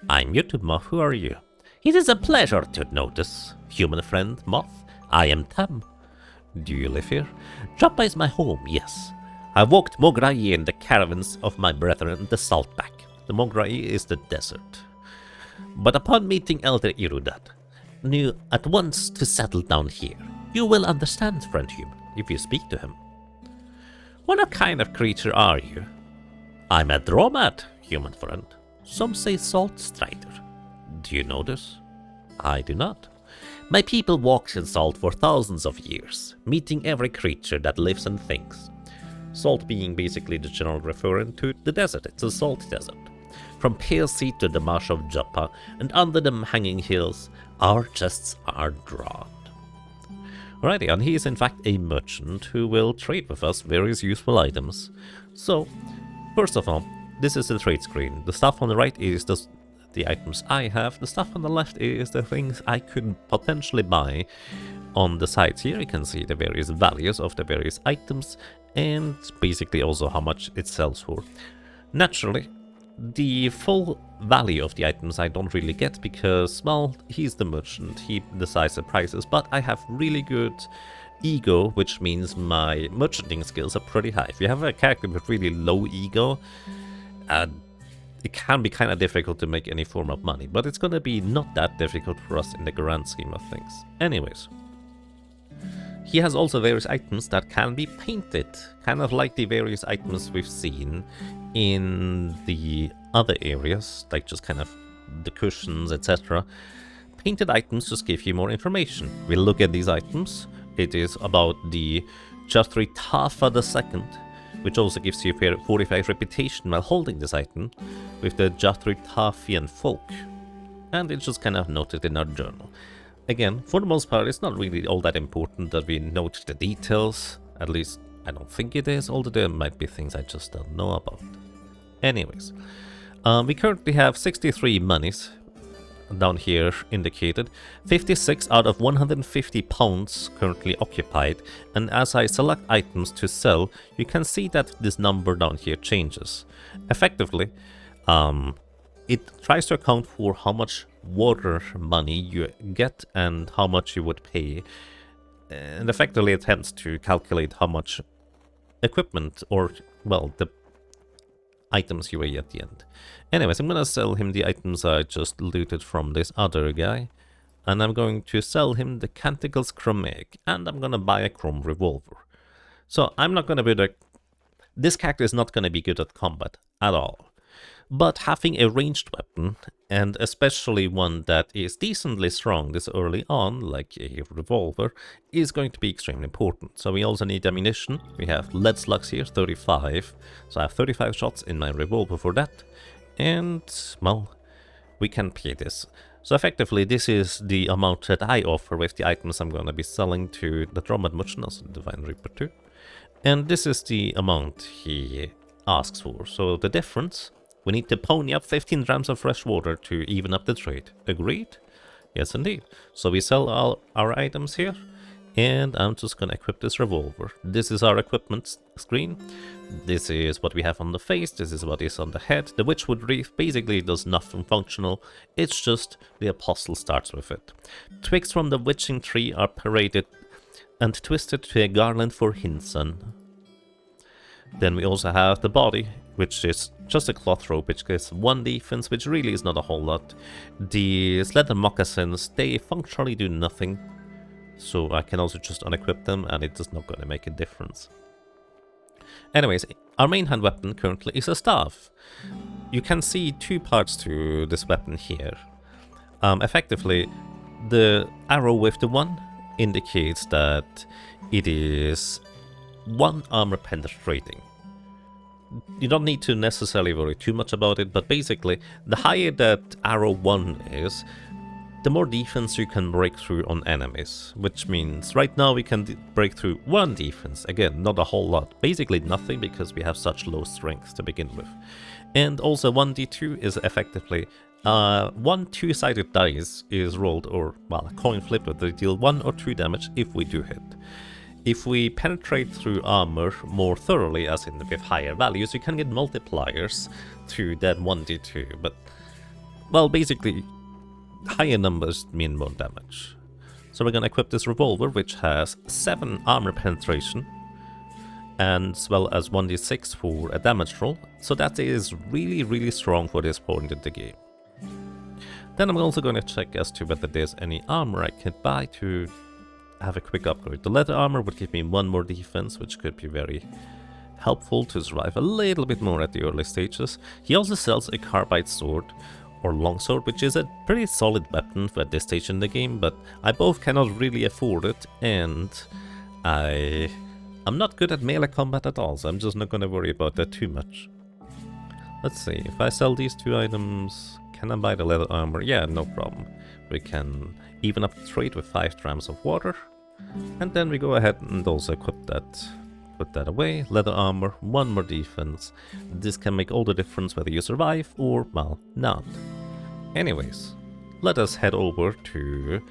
I'm YouTube Moth, who are you? It is a pleasure to notice. Human friend, Moth, I am Tam. Do you live here? Joppa is my home, yes. I walked Mograi in the caravans of my brethren, the Saltback. The Mograi is the desert. But upon meeting Elder Irudat, knew at once to settle down here. You will understand, friend human, if you speak to him. What kind of creature are you? I'm a Dromad, human friend. Some say Salt Strider. Do you know this? I do not. My people walked in salt for thousands of years, meeting every creature that lives and thinks. Salt being basically the general referent to the desert. It's a salt desert. From Pale Sea to the marsh of Joppa, and under the hanging hills, our chests are drawn. Alrighty, and he is in fact a merchant who will trade with us various useful items. So, first of all, this is the trade screen. The stuff on the right is the items I have. The stuff on the left is the things I could potentially buy. On the sides here you can see the various values of the various items and basically also how much it sells for. Naturally, the full value of the items I don't really get because, well, he's the merchant, he decides the prices, but I have really good ego, which means my merchanting skills are pretty high. If you have a character with really low ego, it can be kind of difficult to make any form of money, but it's going to be not that difficult for us in the grand scheme of things. Anyways, he has also various items that can be painted, kind of like the various items we've seen in the other areas, like just kind of the cushions, etc. Painted items just give you more information. We'll look at these items. It is about the Jathri Tafa II, which also gives you 45 reputation while holding this item with the Jathri Tafian folk. And it's just kind of noted in our journal. Again, for the most part, it's not really all that important that we note the details. At least, I don't think it is, although there might be things I just don't know about. Anyways, we currently have 63 monies down here indicated. 56 out of 150 pounds currently occupied, and as I select items to sell, you can see that this number down here changes. Effectively, it tries to account for how much water money you get and how much you would pay and effectively attempts to calculate how much equipment or, well, the items you weigh at the end. Anyways, I'm gonna sell him the items I just looted from this other guy, and I'm going to sell him the Canticle's Chromic, and I'm gonna buy a Chrome Revolver. So I'm not gonna be this character is not gonna be good at combat at all. But having a ranged weapon, and especially one that is decently strong this early on, like a revolver, is going to be extremely important. So we also need ammunition. We have lead slugs here, 35. So I have 35 shots in my revolver for that. And, well, we can pay this. So effectively, this is the amount that I offer with the items I'm going to be selling to the Dromad Merchant, also the Divine Reaper too. And this is the amount he asks for. So the difference... we need to pony up 15 grams of fresh water to even up the trade. Agreed? Yes, indeed. So we sell all our items here, and I'm just gonna equip this revolver. This is our equipment screen. This is what we have on the face. This is what is on the head. The Witchwood Wreath basically does nothing functional. It's just the Apostle starts with it. Twigs from the witching tree are paraded and twisted to a garland for Hinson. Then we also have the body, which is just a cloth robe, which gives 1 defense, which really is not a whole lot. These leather moccasins, they functionally do nothing, so I can also just unequip them, and it is not going to make a difference. Anyways, our main hand weapon currently is a staff. You can see 2 parts to this weapon here. Effectively, the arrow with the 1 indicates that it is 1 armor penetrating. You don't need to necessarily worry too much about it, but basically, the higher that arrow 1 is, the more defense you can break through on enemies. Which means, right now we can break through 1 defense. Again, not a whole lot. Basically nothing, because we have such low strength to begin with. And also 1d2 is effectively... 1 2-sided dice is rolled, or, well, a coin flip, that they deal 1 or 2 damage if we do hit. If we penetrate through armor more thoroughly, as in with higher values, you can get multipliers to that 1d2, but, well, basically, higher numbers mean more damage. So we're gonna equip this revolver, which has 7 armor penetration, and as well as 1d6 for a damage roll, so that is really, really strong for this point in the game. Then I'm also gonna check as to whether there's any armor I could buy to have a quick upgrade. The leather armor would give me 1 more defense, which could be very helpful to survive a little bit more at the early stages. He also sells a carbide sword, or longsword, which is a pretty solid weapon for this stage in the game, but I both cannot really afford it, and I'm not good at melee combat at all, so I'm just not gonna worry about that too much. Let's see, if I sell these 2 items, can I buy the leather armor? Yeah, no problem. We can even up the trade with 5 grams of water. And then we go ahead and also equip that. Put that away. Leather armor, 1 more defense. This can make all the difference whether you survive or, well, not. Anyways, let us head over to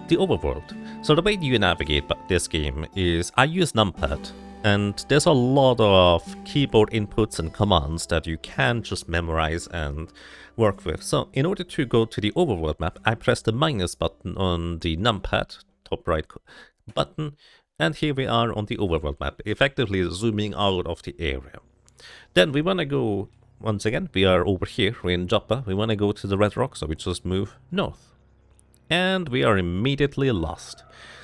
the overworld. So the way you navigate this game is I use numpad. And there's a lot of keyboard inputs and commands that you can just memorize and work with. So in order to go to the overworld map, I press the minus button on the numpad, top right button, and here we are on the overworld map, effectively zooming out of the area. Then we want to go, once again, we are over here, we're in Joppa, we want to go to the Red Rock, so we just move north. And we are immediately lost.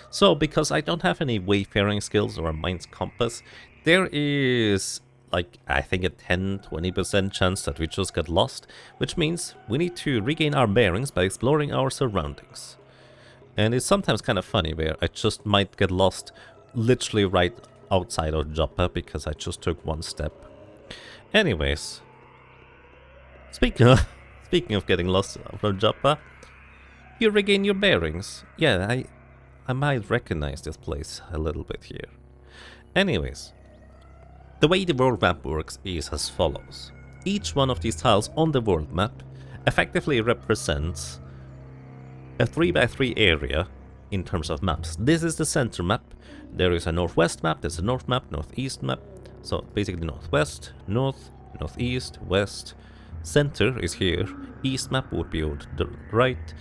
So, because I don't have any wayfaring skills or a mind's compass, there is, like, I think a 10-20% chance that we just get lost, which means we need to regain our bearings by exploring our surroundings. And it's sometimes kind of funny where I just might get lost literally right outside of Joppa because I just took 1 step. Anyways, speaking of getting lost from Joppa, you regain your bearings. Yeah, I might recognize this place a little bit here. Anyways, the way the world map works is as follows. Each one of these tiles on the world map effectively represents a 3x3 area in terms of maps. This is the center map. There is a northwest map, there's a north map, northeast map. So basically northwest, north, northeast, west. Center is here. East map would be on the right.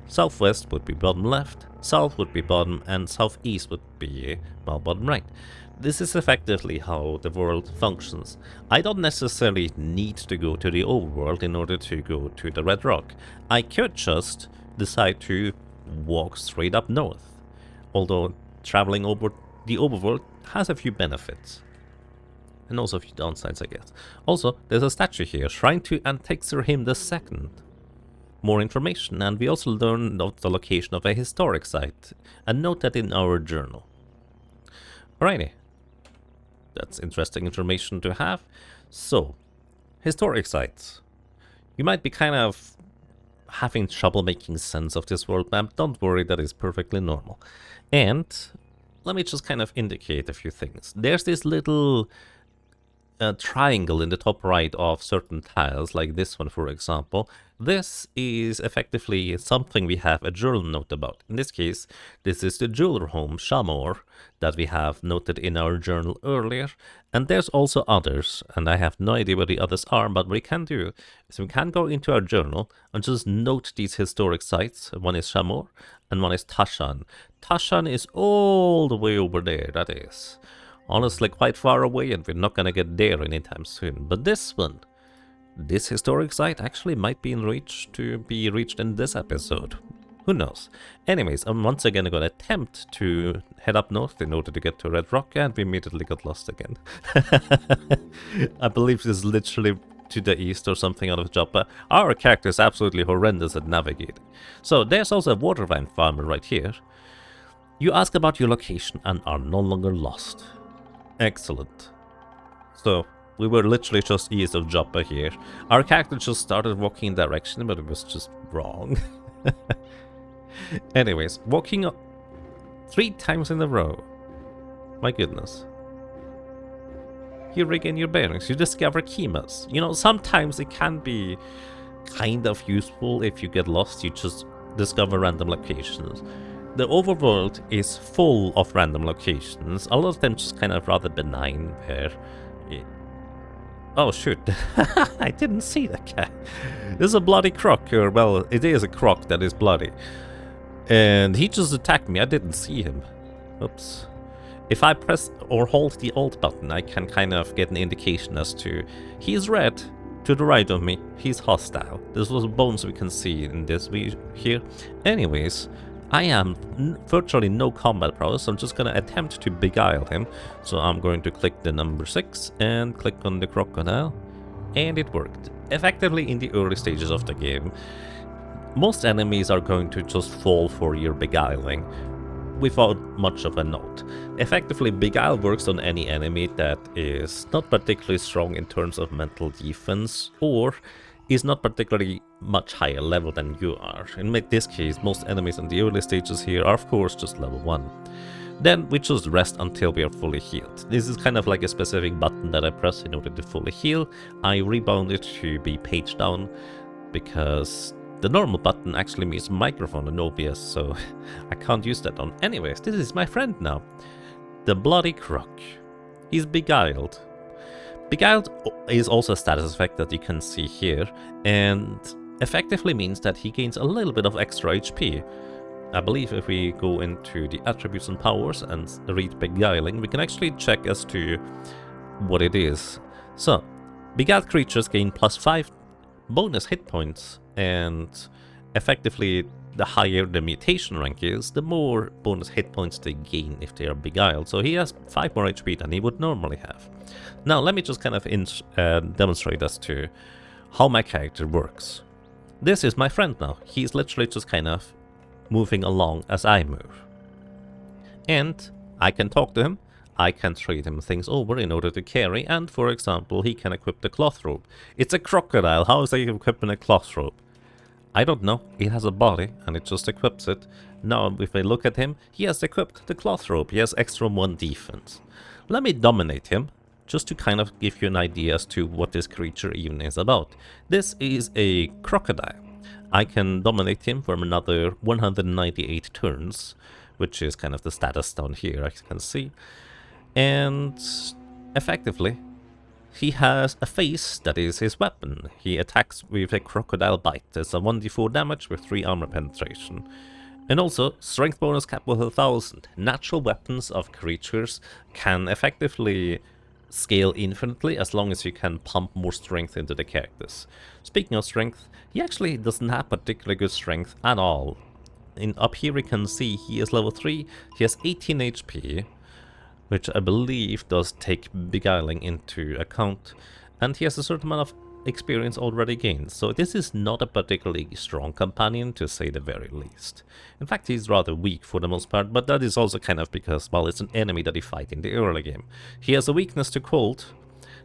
Southwest would be bottom left, south would be bottom, and southeast would be, well, bottom right. This is effectively how the world functions. I don't necessarily need to go to the overworld in order to go to the Red Rock. I could just decide to walk straight up north, although traveling over the overworld has a few benefits. And also a few downsides, I guess. Also, there's a statue here, Shrine to Antexer him II. More information, and we also learn of the location of a historic site, and note that in our journal. Alrighty. That's interesting information to have. So, historic sites. You might be kind of having trouble making sense of this world map. Don't worry, that is perfectly normal. And let me just kind of indicate a few things. There's this little triangle in the top right of certain tiles, like this one, for example. This is effectively something we have a journal note about. In this case, this is the jeweler home, Shamor, that we have noted in our journal earlier. And there's also others, and I have no idea what the others are, but what we can do is we can go into our journal and just note these historic sites. One is Shamor, and one is Tashan. Tashan is all the way over there, that is. Honestly, quite far away, and we're not gonna get there anytime soon. But this one, this historic site actually might be in reach to be reached in this episode. Who knows? Anyways, I'm once again gonna attempt to head up north in order to get to Red Rock, and we immediately got lost again. I believe this is literally to the east or something out of the job, but our character is absolutely horrendous at navigating. So there's also a water vine farmer right here. You ask about your location and are no longer lost. Excellent. So, we were literally just east of Joppa here. Our character just started walking in direction, but it was just wrong. Anyways, walking up 3 times in a row. My goodness. You regain your bearings, you discover Kimas. You know, sometimes it can be kind of useful if you get lost, you just discover random locations. The overworld is full of random locations, a lot of them just kind of rather benign where... Oh shoot, I didn't see that guy. There's a bloody croc, or well, it is a croc that is bloody. And he just attacked me, I didn't see him. Oops. If I press or hold the Alt button, I can kind of get an indication as to... He's red, to the right of me, he's hostile. There's those bones we can see in this here. Anyways... I am virtually no combat prowess, so I'm just going to attempt to beguile him. So I'm going to click the number 6 and click on the crocodile. And it worked. Effectively, in the early stages of the game, most enemies are going to just fall for your beguiling without much of a note. Effectively, beguile works on any enemy that is not particularly strong in terms of mental defense, or is not particularly much higher level than you are. In this case, most enemies in the early stages here are of course just level 1. Then we just rest until we are fully healed. This is kind of like a specific button that I press in order to fully heal. I rebound it to be page down because the normal button actually means microphone and OBS, so I can't use that on. Anyways, this is my friend now. The bloody croc. He's beguiled. Beguiled is also a status effect that you can see here, and effectively means that he gains a little bit of extra HP. I believe if we go into the attributes and powers and read beguiling, we can actually check as to what it is. So, beguiled creatures gain +5 bonus hit points, and effectively the higher the mutation rank is, the more bonus hit points they gain if they are beguiled. So he has 5 more HP than he would normally have. Now let me just kind of demonstrate as to how my character works. This is my friend now. He's literally just kind of moving along as I move. And I can talk to him, I can trade him things over in order to carry, and for example, he can equip the cloth robe. It's a crocodile, how is he equipping a cloth robe? I don't know, it has a body and it just equips it. Now if I look at him, he has equipped the cloth robe, he has extra 1 defense. Let me dominate him, just to kind of give you an idea as to what this creature even is about. This is a crocodile. I can dominate him for another 198 turns, which is kind of the status down here, as you can see. And effectively, he has a face that is his weapon. He attacks with a crocodile bite. There's a 1d4 damage with 3 armor penetration. And also, strength bonus cap with 1000. Natural weapons of creatures can effectively scale infinitely as long as you can pump more strength into the characters. Speaking of strength, he actually doesn't have particularly good strength at all. Up here we can see he is level 3, he has 18 HP, which I believe does take beguiling into account, and he has a certain amount of experience already gained, so this is not a particularly strong companion, to say the very least. In fact, he's rather weak for the most part, but that is also kind of because, well, it's an enemy that you fight in the early game. He has a weakness to cold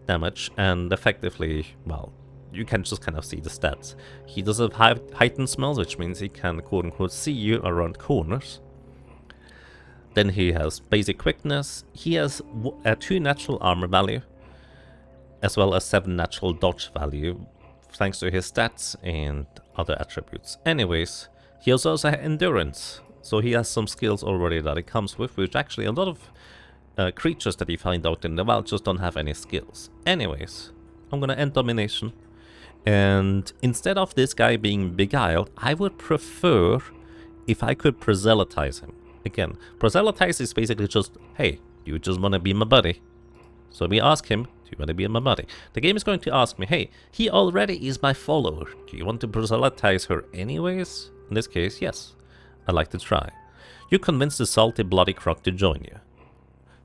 damage, and effectively, well, you can just kind of see the stats. He does have heightened smells, which means he can quote-unquote see you around corners. Then he has basic quickness, he has a 2 natural armor value, as well as 7 natural dodge value, thanks to his stats and other attributes. Anyways, he also has endurance, so he has some skills already that it comes with, which actually a lot of creatures that you find out in the wild just don't have any skills. Anyways, I'm gonna end domination, and instead of this guy being beguiled, I would prefer if I could proselytize him. Again, proselytize is basically just, hey, you just wanna be my buddy. So we ask him, do you want to be my buddy? The game is going to ask me, hey, he already is my follower. Do you want to proselytize her anyways? In this case, yes. I'd like to try. You convince the salty bloody croc to join you.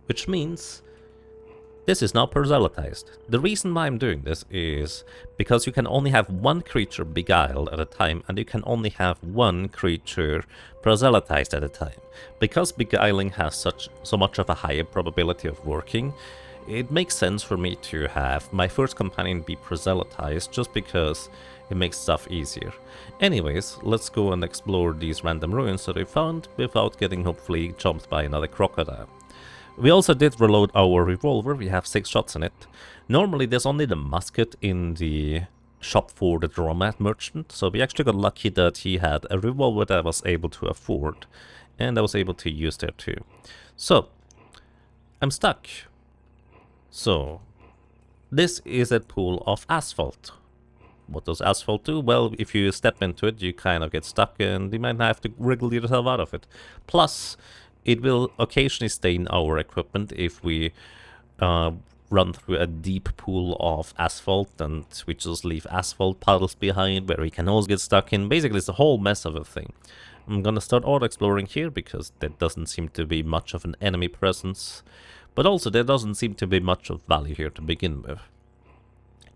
Which means this is now proselytized. The reason why I'm doing this is because you can only have 1 creature beguiled at a time, and you can only have 1 creature proselytized at a time. Because beguiling has so much of a higher probability of working, it makes sense for me to have my first companion be proselytized, just because it makes stuff easier. Anyways, let's go and explore these random ruins that we found without getting hopefully jumped by another crocodile. We also did reload our revolver, we have 6 shots in it. Normally there's only the musket in the shop for the drawmat merchant, so we actually got lucky that he had a revolver that I was able to afford, and I was able to use there too. So, I'm stuck. So, this is a pool of asphalt. What does asphalt do? Well, if you step into it, you kind of get stuck and you might have to wriggle yourself out of it. Plus, it will occasionally stain our equipment if we run through a deep pool of asphalt and we just leave asphalt puddles behind where we can always get stuck in. Basically, it's a whole mess of a thing. I'm gonna start auto-exploring here because there doesn't seem to be much of an enemy presence. But also, there doesn't seem to be much of value here to begin with.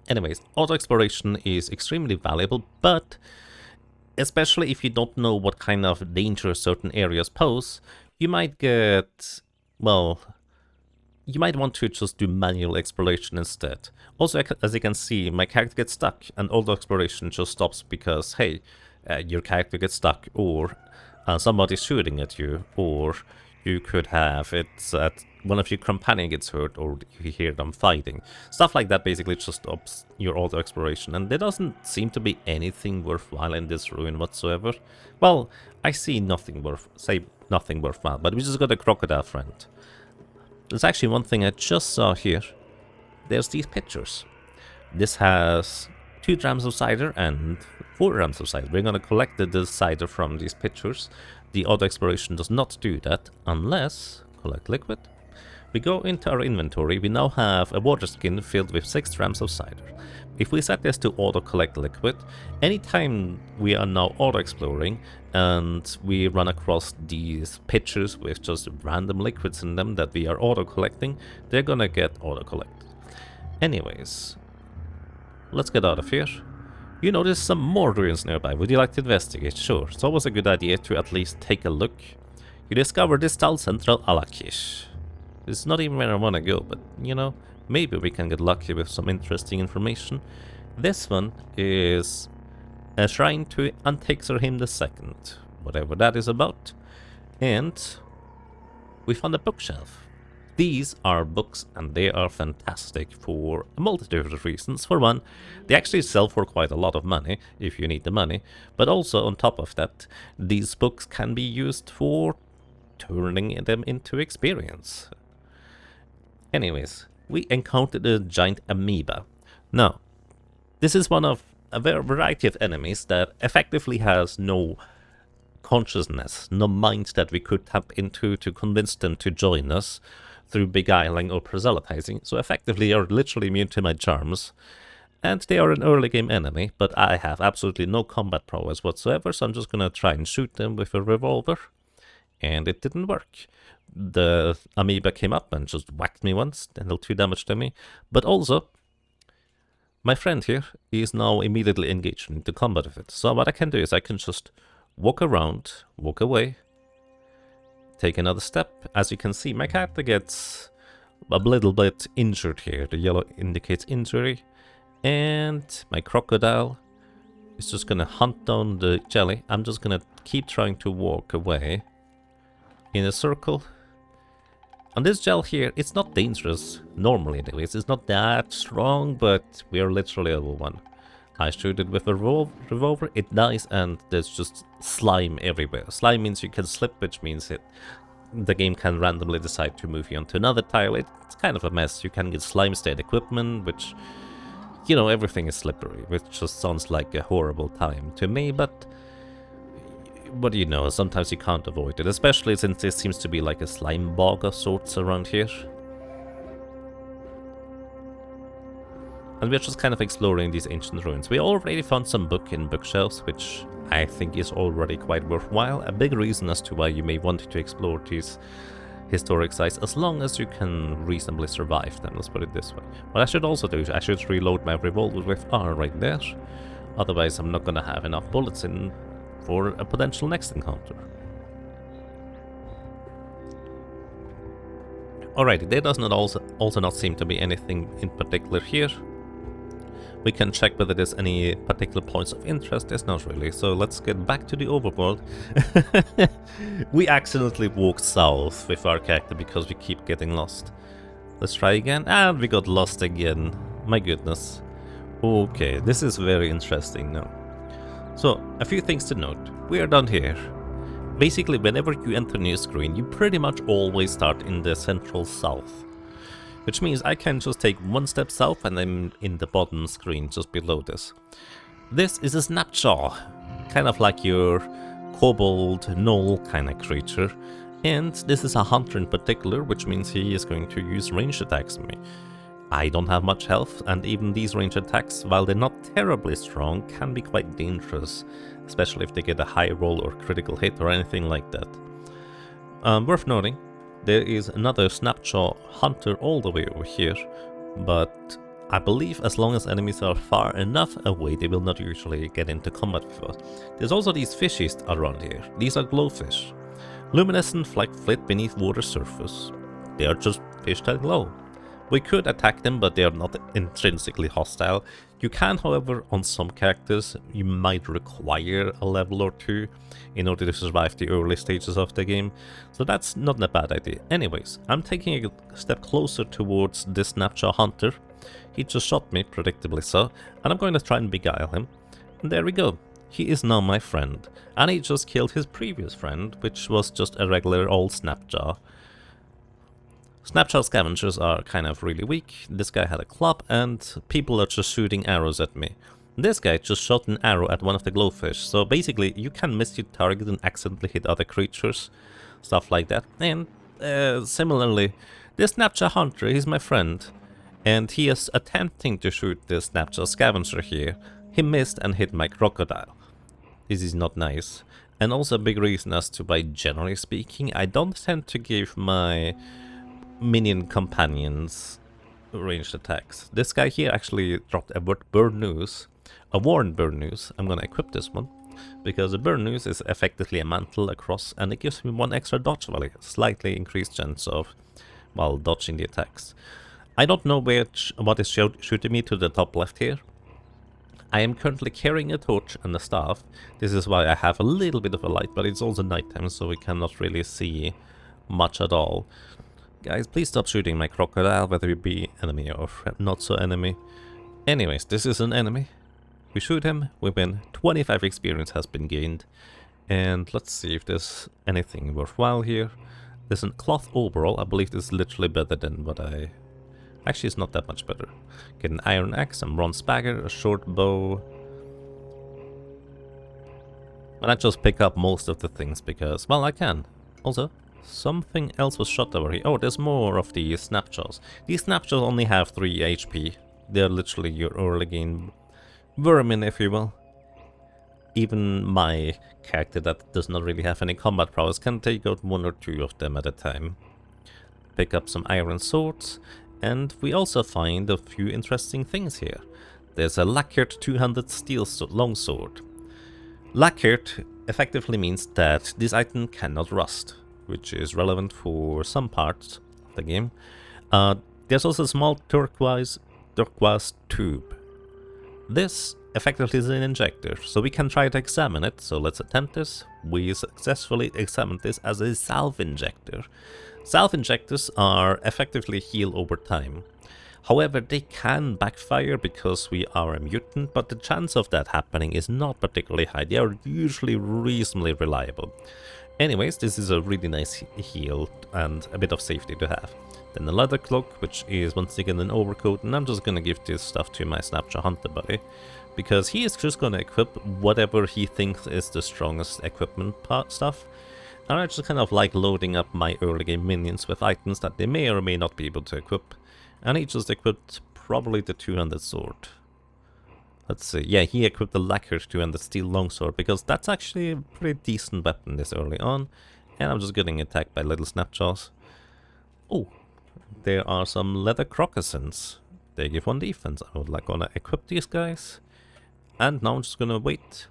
Anyways, auto-exploration is extremely valuable, but especially if you don't know what kind of danger certain areas pose, you might get, well, you might want to just do manual exploration instead. Also, as you can see, my character gets stuck, and auto-exploration just stops because, hey, your character gets stuck, or somebody's shooting at you, or you could have it that one of your companion gets hurt, or you hear them fighting. Stuff like that basically just stops your auto-exploration, and there doesn't seem to be anything worthwhile in this ruin whatsoever. Well, I see nothing worthwhile, but we just got a crocodile friend. There's actually one thing I just saw here. There's these pictures. This has 2 drams of cider and 4 drams of cider. We're gonna collect the cider from these pictures. The auto-exploration does not do that unless collect liquid. We go into our inventory. We now have a water skin filled with 6 drams of cider. If we set this to auto-collect liquid, anytime we are now auto-exploring and we run across these pitchers with just random liquids in them that we are auto-collecting, they're gonna get auto-collected. Anyways, let's get out of here. You notice some more ruins nearby. Would you like to investigate? Sure. It's always a good idea to at least take a look. You discover distal central Alakish. It's not even where I want to go, but, you know, maybe we can get lucky with some interesting information. This one is a shrine to Antexorhim II, whatever that is about. And we found a bookshelf. These are books, and they are fantastic for a multitude of reasons. For one, they actually sell for quite a lot of money, if you need the money. But also, on top of that, these books can be used for turning them into experience. Anyways, we encountered a giant amoeba. Now, this is one of a variety of enemies that effectively has no consciousness, no mind that we could tap into to convince them to join us through beguiling or proselytizing, so effectively they are literally immune to my charms. And they are an early game enemy, but I have absolutely no combat prowess whatsoever, so I'm just gonna try and shoot them with a revolver. And it didn't work. The amoeba came up and just whacked me once, and dealt 2 damage to me. But also, my friend here is now immediately engaged into combat with it. So what I can do is I can just walk around, walk away, take another step. As you can see, my character gets a little bit injured here. The yellow indicates injury. And my crocodile is just gonna hunt down the jelly. I'm just gonna keep trying to walk away in a circle. On this gel here, it's not dangerous, normally anyways. It's not that strong, but we are literally level 1. I shoot it with a revolver, it dies, and there's just slime everywhere. Slime means you can slip, which means the game can randomly decide to move you onto another tile. It's kind of a mess. You can get slime state equipment, which, you know, everything is slippery, which just sounds like a horrible time to me, but what do you know, sometimes you can't avoid it, especially since there seems to be like a slime bog of sorts around here. And we're just kind of exploring these ancient ruins. We already found some book in bookshelves, which I think is already quite worthwhile. A big reason as to why you may want to explore these historic sites, as long as you can reasonably survive them, let's put it this way. What I should also do is I should reload my revolver with R right there. Otherwise I'm not gonna have enough bullets in for a potential next encounter. Alrighty, there does not also not seem to be anything in particular here. We can check whether there's any particular points of interest. There's not really, so let's get back to the overworld. We accidentally walked south with our character because we keep getting lost. Let's try again, and we got lost again. My goodness. Okay, this is very interesting now. So, a few things to note. We are done here. Basically, whenever you enter a new screen, you pretty much always start in the central south. Which means I can just take one step south and I'm in the bottom screen just below this. This is a snapjaw, kind of like your kobold gnoll kind of creature. And this is a hunter in particular, which means he is going to use ranged attacks on me. I don't have much health, and even these ranged attacks, while they're not terribly strong, can be quite dangerous, especially if they get a high roll or critical hit or anything like that. Worth noting, there is another snapjaw hunter all the way over here, but I believe as long as enemies are far enough away, they will not usually get into combat with us. There's also these fishies around here. These are glowfish. Luminescent like flit beneath water surface. They are just fish that glow. We could attack them, but they are not intrinsically hostile. You can, however, on some characters, you might require a level or 2 in order to survive the early stages of the game, so that's not a bad idea. Anyways, I'm taking a step closer towards this snapjaw hunter. He just shot me, predictably so, and I'm going to try and beguile him. And there we go. He is now my friend, and he just killed his previous friend, which was just a regular old snapjaw. Snapjaw scavengers are kind of really weak. This guy had a club, and people are just shooting arrows at me. This guy just shot an arrow at one of the glowfish, so basically you can miss your target and accidentally hit other creatures, stuff like that. And similarly, this snapjaw hunter, he's my friend, and he is attempting to shoot this snapjaw scavenger here. He missed and hit my crocodile. This is not nice. And also a big reason as to why, generally speaking, I don't tend to give my minion companions ranged attacks. This guy here actually dropped a burn news, a warned burn news. I'm gonna equip this one because the burn news is effectively a mantle across, and it gives me 1 extra dodge value, slightly increased chance of while dodging the attacks. I don't know what is shooting me to the top left here. I am currently carrying a torch and a staff. This is why I have a little bit of a light, but it's also nighttime, so we cannot really see much at all. Guys, please stop shooting my crocodile, whether it be enemy or not so enemy. Anyways, this is an enemy. We shoot him, we win. 25 experience has been gained. And let's see if there's anything worthwhile here. There's a cloth overall. I believe this is literally better than what I Actually, it's not that much better. Get an iron axe, a bronze dagger, a short bow. And I just pick up most of the things because, well, I can. Also, something else was shot over here. Oh, there's more of these snapshots. These snapshots only have 3 HP. They're literally your early game vermin, if you will. Even my character that does not really have any combat prowess can take out 1 or 2 of them at a time. Pick up some iron swords, and we also find a few interesting things here. There's a lacquered 200 steel longsword. Lacquered effectively means that this item cannot rust, which is relevant for some parts of the game. There's also a small turquoise tube. This effectively is an injector, so we can try to examine it. So let's attempt this. We successfully examined this as a salve injector. Salve injectors are effectively heal over time. However, they can backfire because we are a mutant, but the chance of that happening is not particularly high. They are usually reasonably reliable. Anyways, this is a really nice heal and a bit of safety to have. Then the leather cloak, which is once again an overcoat, and I'm just gonna give this stuff to my Snapshot Hunter buddy, because he is just gonna equip whatever he thinks is the strongest equipment stuff. And I just kind of like loading up my early game minions with items that they may or may not be able to equip. And he just equipped probably the 200 sword. Let's see, yeah, he equipped the lacquered 200 steel longsword, because that's actually a pretty decent weapon this early on. And I'm just getting attacked by little snapjaws. Oh, there are some leather crocassins. They give 1 defense. I would like gonna equip these guys. And now I'm just gonna wait.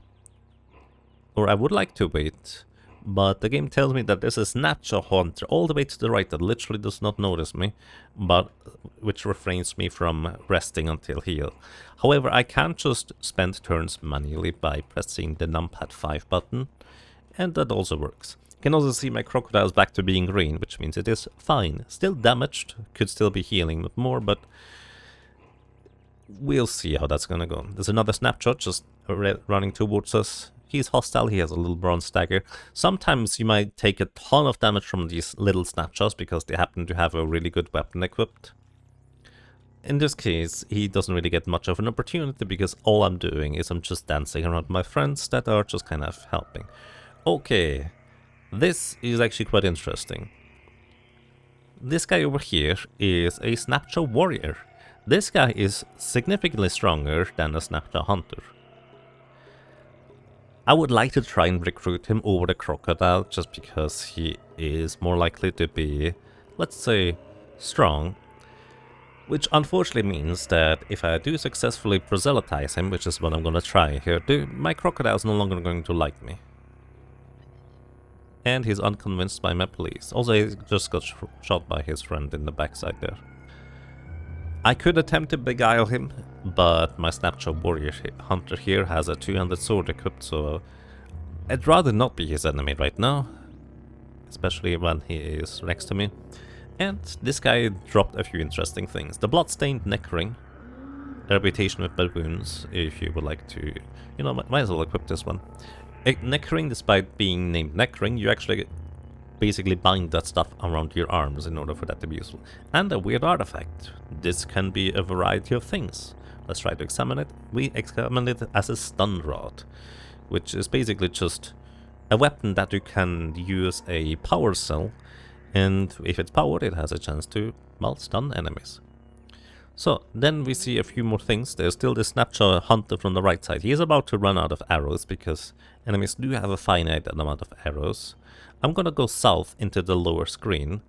Or I would like to wait. But the game tells me that there's a snapshot hunter all the way to the right that literally does not notice me, but which refrains me from resting until heal. However, I can just spend turns manually by pressing the numpad 5 button, and that also works. You can also see my crocodile's back to being green, which means it is fine. Still damaged, could still be healing with more, but we'll see how that's gonna go. There's another snapshot just running towards us. He's hostile, he has a little bronze dagger. Sometimes you might take a ton of damage from these little snapshots because they happen to have a really good weapon equipped. In this case, he doesn't really get much of an opportunity because all I'm doing is I'm just dancing around my friends that are just kind of helping. Okay, this is actually quite interesting. This guy over here is a snapshot warrior. This guy is significantly stronger than a snapshot hunter. I would like to try and recruit him over the crocodile just because he is more likely to be, let's say, strong. Which unfortunately means that if I do successfully proselytize him, which is what I'm gonna try here, my crocodile is no longer going to like me. And he's unconvinced by my police. Also, he just got shot by his friend in the backside there. I could attempt to beguile him, but my snapshot warrior hunter here has a 200 sword equipped, so I'd rather not be his enemy right now, especially when he is next to me. And this guy dropped a few interesting things. The bloodstained neck ring, a reputation with baboons, if you would like to, you know, might as well equip this one. A neck ring, despite being named neck ring, you actually basically bind that stuff around your arms in order for that to be useful. And a weird artifact. This can be a variety of things. Let's try to examine it. We examine it as a stun rod, which is basically just a weapon that you can use a power cell, and if it's powered, it has a chance to, well, stun enemies. So, then we see a few more things. There's still the snapshot hunter from the right side. He is about to run out of arrows because enemies do have a finite amount of arrows. I'm gonna go south into the lower screen,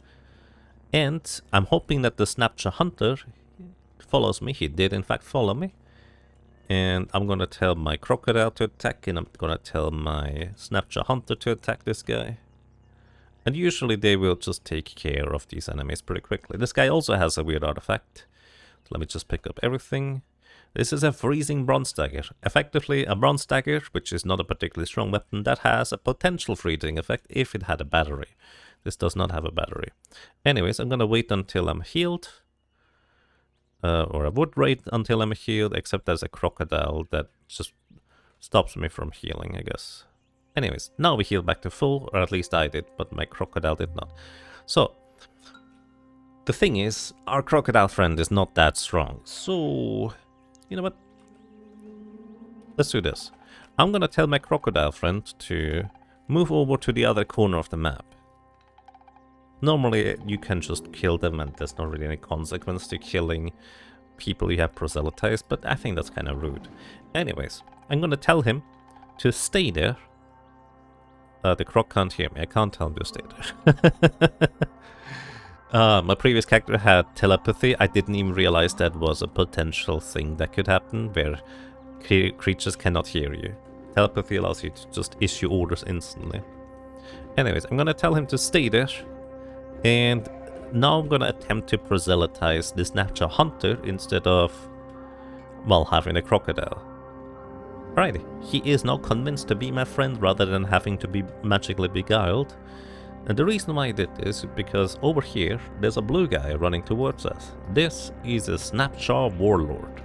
and I'm hoping that the snapshot hunter follows me. He did in fact follow me. And I'm gonna tell my crocodile to attack, and I'm gonna tell my snapshot hunter to attack this guy. And usually they will just take care of these enemies pretty quickly. This guy also has a weird artifact. Let me just pick up everything. This is a freezing bronze dagger. Effectively a bronze dagger, which is not a particularly strong weapon, that has a potential freezing effect if it had a battery. This does not have a battery. Anyways, I'm gonna wait until I'm healed. Or I would wait until I'm healed, except there's a crocodile that just stops me from healing, I guess. Anyways, now we heal back to full, or at least I did, but my crocodile did not. So, the thing is, our crocodile friend is not that strong. So, you know what? Let's do this. I'm gonna tell my crocodile friend to move over to the other corner of the map. Normally, you can just kill them and there's not really any consequence to killing people you have proselytized, but I think that's kind of rude. Anyways, I'm gonna tell him to stay there. The croc can't hear me. I can't tell him to stay there. My previous character had telepathy. I didn't even realize that was a potential thing that could happen, where creatures cannot hear you. Telepathy allows you to just issue orders instantly. Anyways, I'm gonna tell him to stay there. And now I'm gonna attempt to proselytize this natural hunter instead of, well, having a crocodile. Alrighty, he is now convinced to be my friend rather than having to be magically beguiled. And the reason why I did this is because over here there's a blue guy running towards us. This is a Snapjaw Warlord.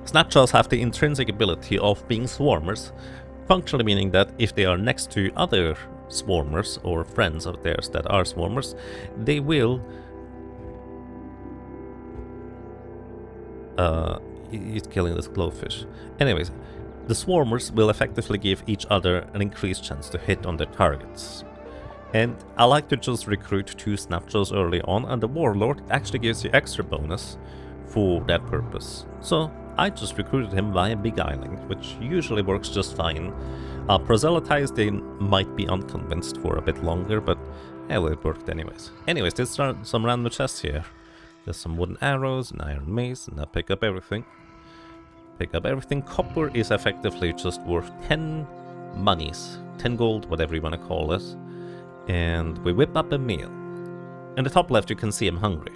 Snapjaws have the intrinsic ability of being swarmers, functionally meaning that if they are next to other swarmers or friends of theirs that are swarmers, they will he's killing this glowfish. Anyways, the swarmers will effectively give each other an increased chance to hit on their targets. And I like to just recruit 2 Snapjaws early on, and the Warlord actually gives you extra bonus for that purpose. So I just recruited him via beguiling, which usually works just fine. Proselytize, they might be unconvinced for a bit longer, but hell, it worked anyways. Anyways, there's some random chests here. There's some wooden arrows, an iron mace, and I pick up everything. Pick up everything. Copper is effectively just worth 10 monies, 10 gold, whatever you want to call it. And we whip up a meal. In the top left you can see I'm hungry.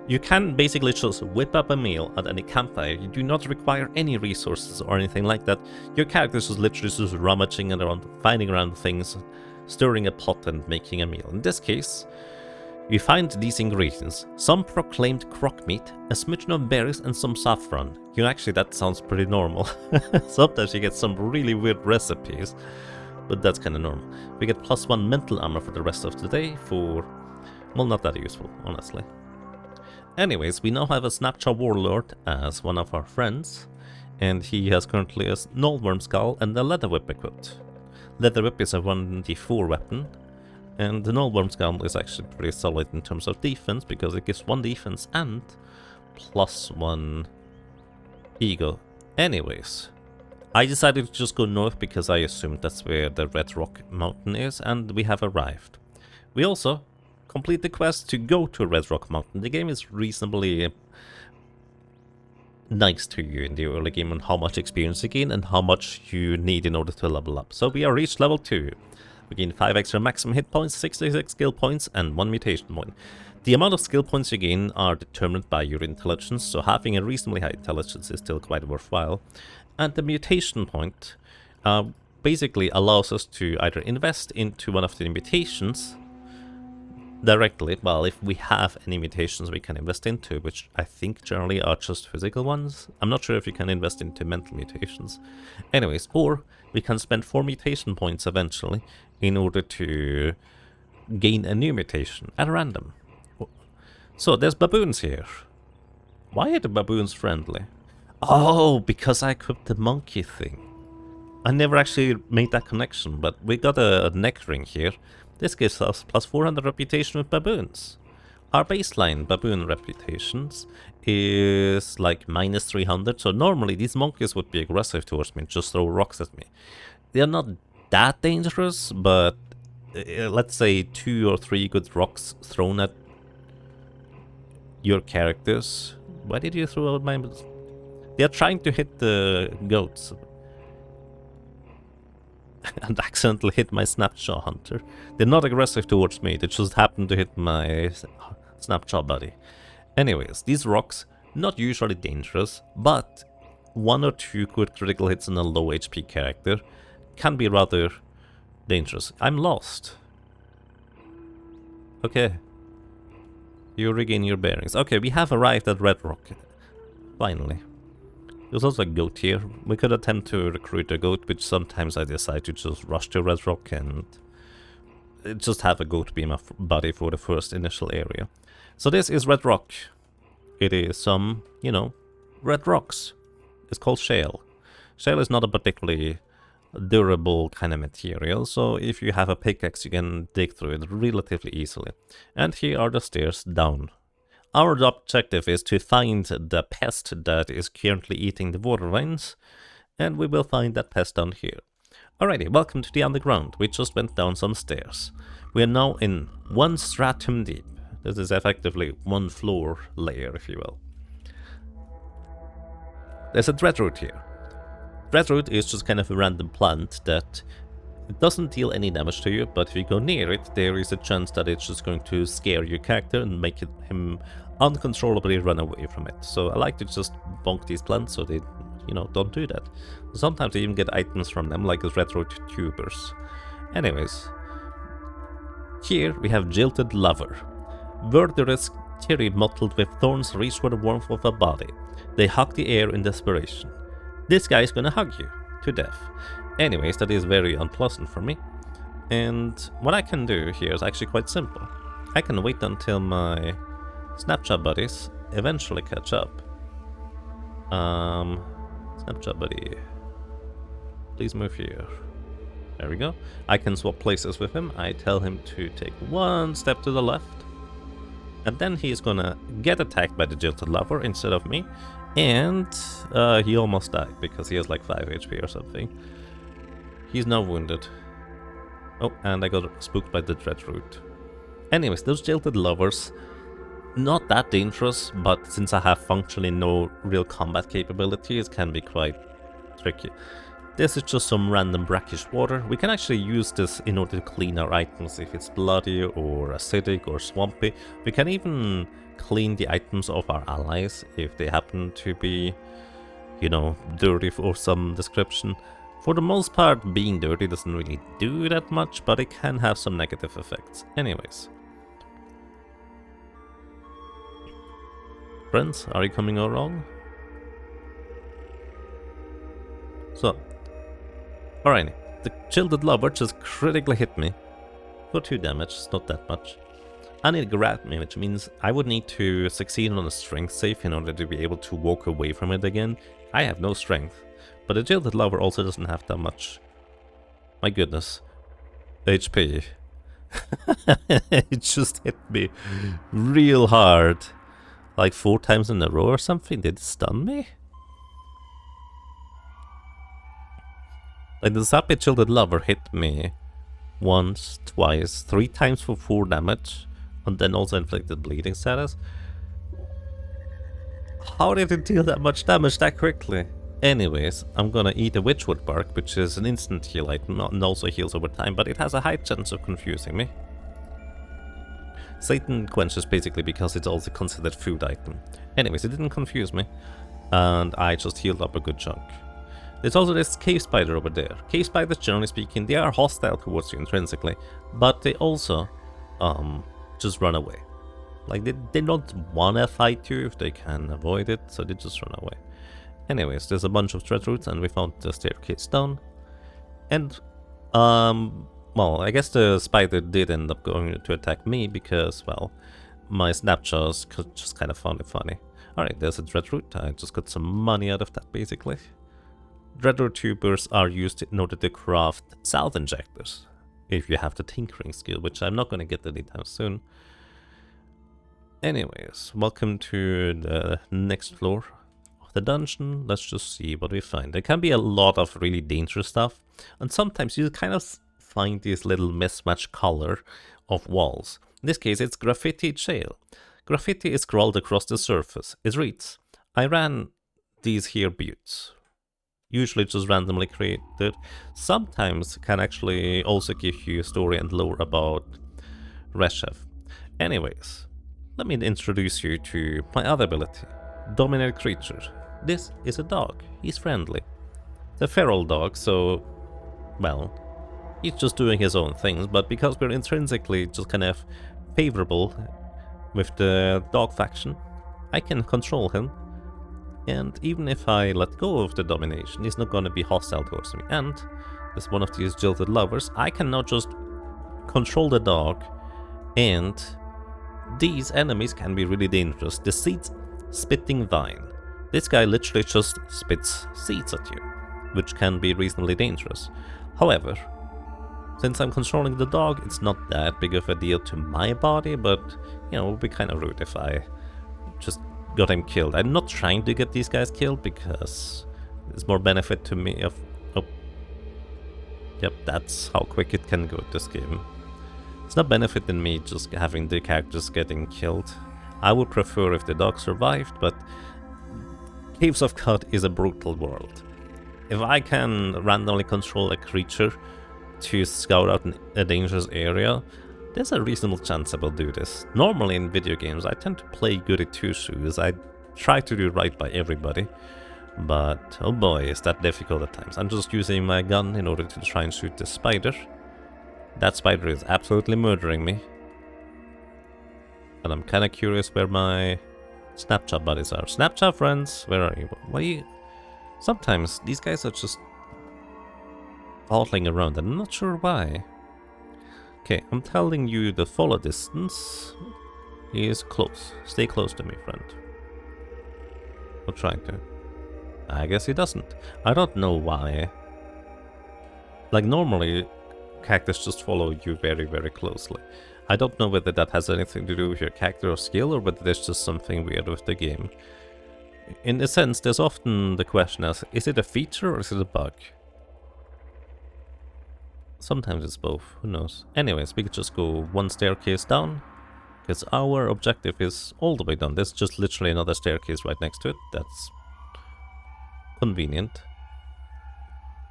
You can basically just whip up a meal at any campfire. You do not require any resources or anything like that. Your character is just literally just rummaging around, finding around things, stirring a pot and making a meal. In this case, you find these ingredients: some proclaimed croc meat, a smidgen of berries, and some saffron. You know, actually, that sounds pretty normal. Sometimes you get some really weird recipes, but that's kind of normal. We get +1 mental armor for the rest of the day for, well, not that useful, honestly. Anyways, we now have a Snapjaw Warlord as one of our friends, and he has currently a Nullworm Skull and a Leather Whip equipped. Leather Whip is a 1d4 weapon, and the Nullworm Skull is actually pretty solid in terms of defense, because it gives 1 defense and +1 ego. Anyways, I decided to just go north because I assumed that's where the Red Rock Mountain is, and we have arrived. We also complete the quest to go to Red Rock Mountain. The game is reasonably nice to you in the early game on how much experience you gain and how much you need in order to level up. So we are reached level 2. We gain 5 extra maximum hit points, 66 skill points, and 1 mutation point. The amount of skill points you gain are determined by your intelligence, so having a reasonably high intelligence is still quite worthwhile. And the mutation point basically allows us to either invest into one of the mutations directly. Well, if we have any mutations we can invest into, which I think generally are just physical ones. I'm not sure if you can invest into mental mutations. Anyways, or we can spend 4 mutation points eventually in order to gain a new mutation at random. So there's baboons here. Why are the baboons friendly? Oh, because I equipped the monkey thing. I never actually made that connection, but we got a neck ring here. This gives us +400 reputation with baboons. Our baseline baboon reputations is like -300, so normally these monkeys would be aggressive towards me and just throw rocks at me. They're not that dangerous, but let's say 2 or 3 good rocks thrown at your characters. Why did you throw out my... They're trying to hit the goats. And accidentally hit my Snapjaw hunter. They're not aggressive towards me, they just happen to hit my Snapjaw buddy. Anyways, these rocks, not usually dangerous, but 1 or 2 good critical hits on a low HP character can be rather dangerous. I'm lost. Okay. You regain your bearings. Okay, we have arrived at Red Rock. Finally. There's also a goat here. We could attempt to recruit a goat, which sometimes I decide to just rush to Red Rock and just have a goat beam of body for the first initial area. So this is red rock. It is some, you know, red rocks. It's called shale. Shale is not a particularly durable kind of material, so if you have a pickaxe you can dig through it relatively easily. And here are the stairs down. Our objective is to find the pest that is currently eating the water vines, and we will find that pest down here. Alrighty, welcome to the underground. We just went down some stairs. We are now in one stratum deep. This is effectively one floor layer, if you will. There's a dreadroot here. Dreadroot is just kind of a random plant that it doesn't deal any damage to you, but if you go near it, there is a chance that it's just going to scare your character and make him uncontrollably run away from it. So I like to just bonk these plants so they, you know, don't do that. Sometimes I even get items from them, like as redroot tubers. Anyways, here we have Jilted Lover. Murderous cherry mottled with thorns reach for the warmth of a body. They hug the air in desperation. This guy is gonna hug you to death. Anyways, that is very unpleasant for me. And what I can do here is actually quite simple. I can wait until my snapshot buddies eventually catch up. Snapshot buddy, please move here. There we go. I can swap places with him. I tell him to take one step to the left. And then he's gonna get attacked by the Jilted Lover instead of me. And he almost died because he has like 5 HP or something. He's now wounded. Oh, and I got spooked by the dreadroot. Anyways, those Jilted Lovers, not that dangerous, but since I have functionally no real combat capability, it can be quite tricky. This is just some random brackish water. We can actually use this in order to clean our items if it's bloody or acidic or swampy. We can even clean the items of our allies if they happen to be, you know, dirty for some description. For the most part, being dirty doesn't really do that much, but it can have some negative effects. Anyways. Friends, are you coming along? So, alright, the Jilted Lover just critically hit me for 2 damage, it's not that much. I need to grab me, which means I would need to succeed on a strength save in order to be able to walk away from it again. I have no strength, but the Jilted Lover also doesn't have that much. My goodness. HP. It just hit me real hard. Like 4 times in a row or something. Did it stun me? Like the Zappy Jilted Lover hit me once, twice, 3 times for 4 damage. And then also inflicted bleeding status. How did it deal that much damage that quickly? Anyways, I'm gonna eat a Witchwood Bark, which is an instant heal item and also heals over time, but it has a high chance of confusing me. Satan quenches basically because it's also considered food item. Anyways, it didn't confuse me, and I just healed up a good chunk. There's also this cave spider over there. Cave spiders, generally speaking, they are hostile towards you intrinsically, but they also just run away. Like they don't wanna fight you if they can avoid it, so they just run away. Anyways, there's a bunch of dreadroots and we found the staircase down. And well, I guess the spider did end up going to attack me because, well, my snapshots just kind of found it funny. Alright, there's a dreadroot. I just got some money out of that basically. Dreadroot tubers are used in order to craft salve injectors. If you have the tinkering skill, which I'm not going to get anytime soon. Anyways, welcome to the next floor of the dungeon. Let's just see what we find. There can be a lot of really dangerous stuff, and sometimes you kind of find this little mismatched color of walls. In this case, it's graffiti shale. Graffiti is scrawled across the surface. It reads, I ran these here buttes. Usually just randomly created. Sometimes can actually also give you a story and lore about Reshev. Anyways, let me introduce you to my other ability, Dominate Creature. This is a dog. He's friendly. It's a feral dog, so, well, he's just doing his own things, but because we're intrinsically just kind of favorable with the dog faction, I can control him. And even if I let go of the domination, he's not going to be hostile towards me. And as one of these Jilted Lovers, I can now just control the dog, and these enemies can be really dangerous. The seed-spitting vine. This guy literally just spits seeds at you, which can be reasonably dangerous. However, since I'm controlling the dog, it's not that big of a deal to my body, but, you know, it would be kind of rude if I just got him killed. I'm not trying to get these guys killed, because there's more benefit to me of... Oh. Yep, that's how quick it can go this game. It's not benefit in me just having the characters getting killed. I would prefer if the dog survived, but Caves of God is a brutal world. If I can randomly control a creature to scout out a dangerous area, there's a reasonable chance I will do this. Normally in video games I tend to play goody two-shoes. I try to do right by everybody, but oh boy, is that difficult at times. I'm just using my gun in order to try and shoot the spider. That spider is absolutely murdering me. And I'm kinda curious where my Snapchat buddies are. Snapchat friends, where are you? Why are you... Sometimes these guys are just toddling around, I'm not sure why. Okay, I'm telling you the follow distance is close. Stay close to me, friend. I'm trying to. I guess he doesn't. I don't know why. Like, normally, characters just follow you very, very closely. I don't know whether that has anything to do with your character or skill, or whether there's just something weird with the game. In a sense, there's often the question as, is it a feature or is it a bug? Sometimes it's both, who knows. Anyways, we could just go one staircase down, because our objective is all the way down. There's just literally another staircase right next to it. That's convenient.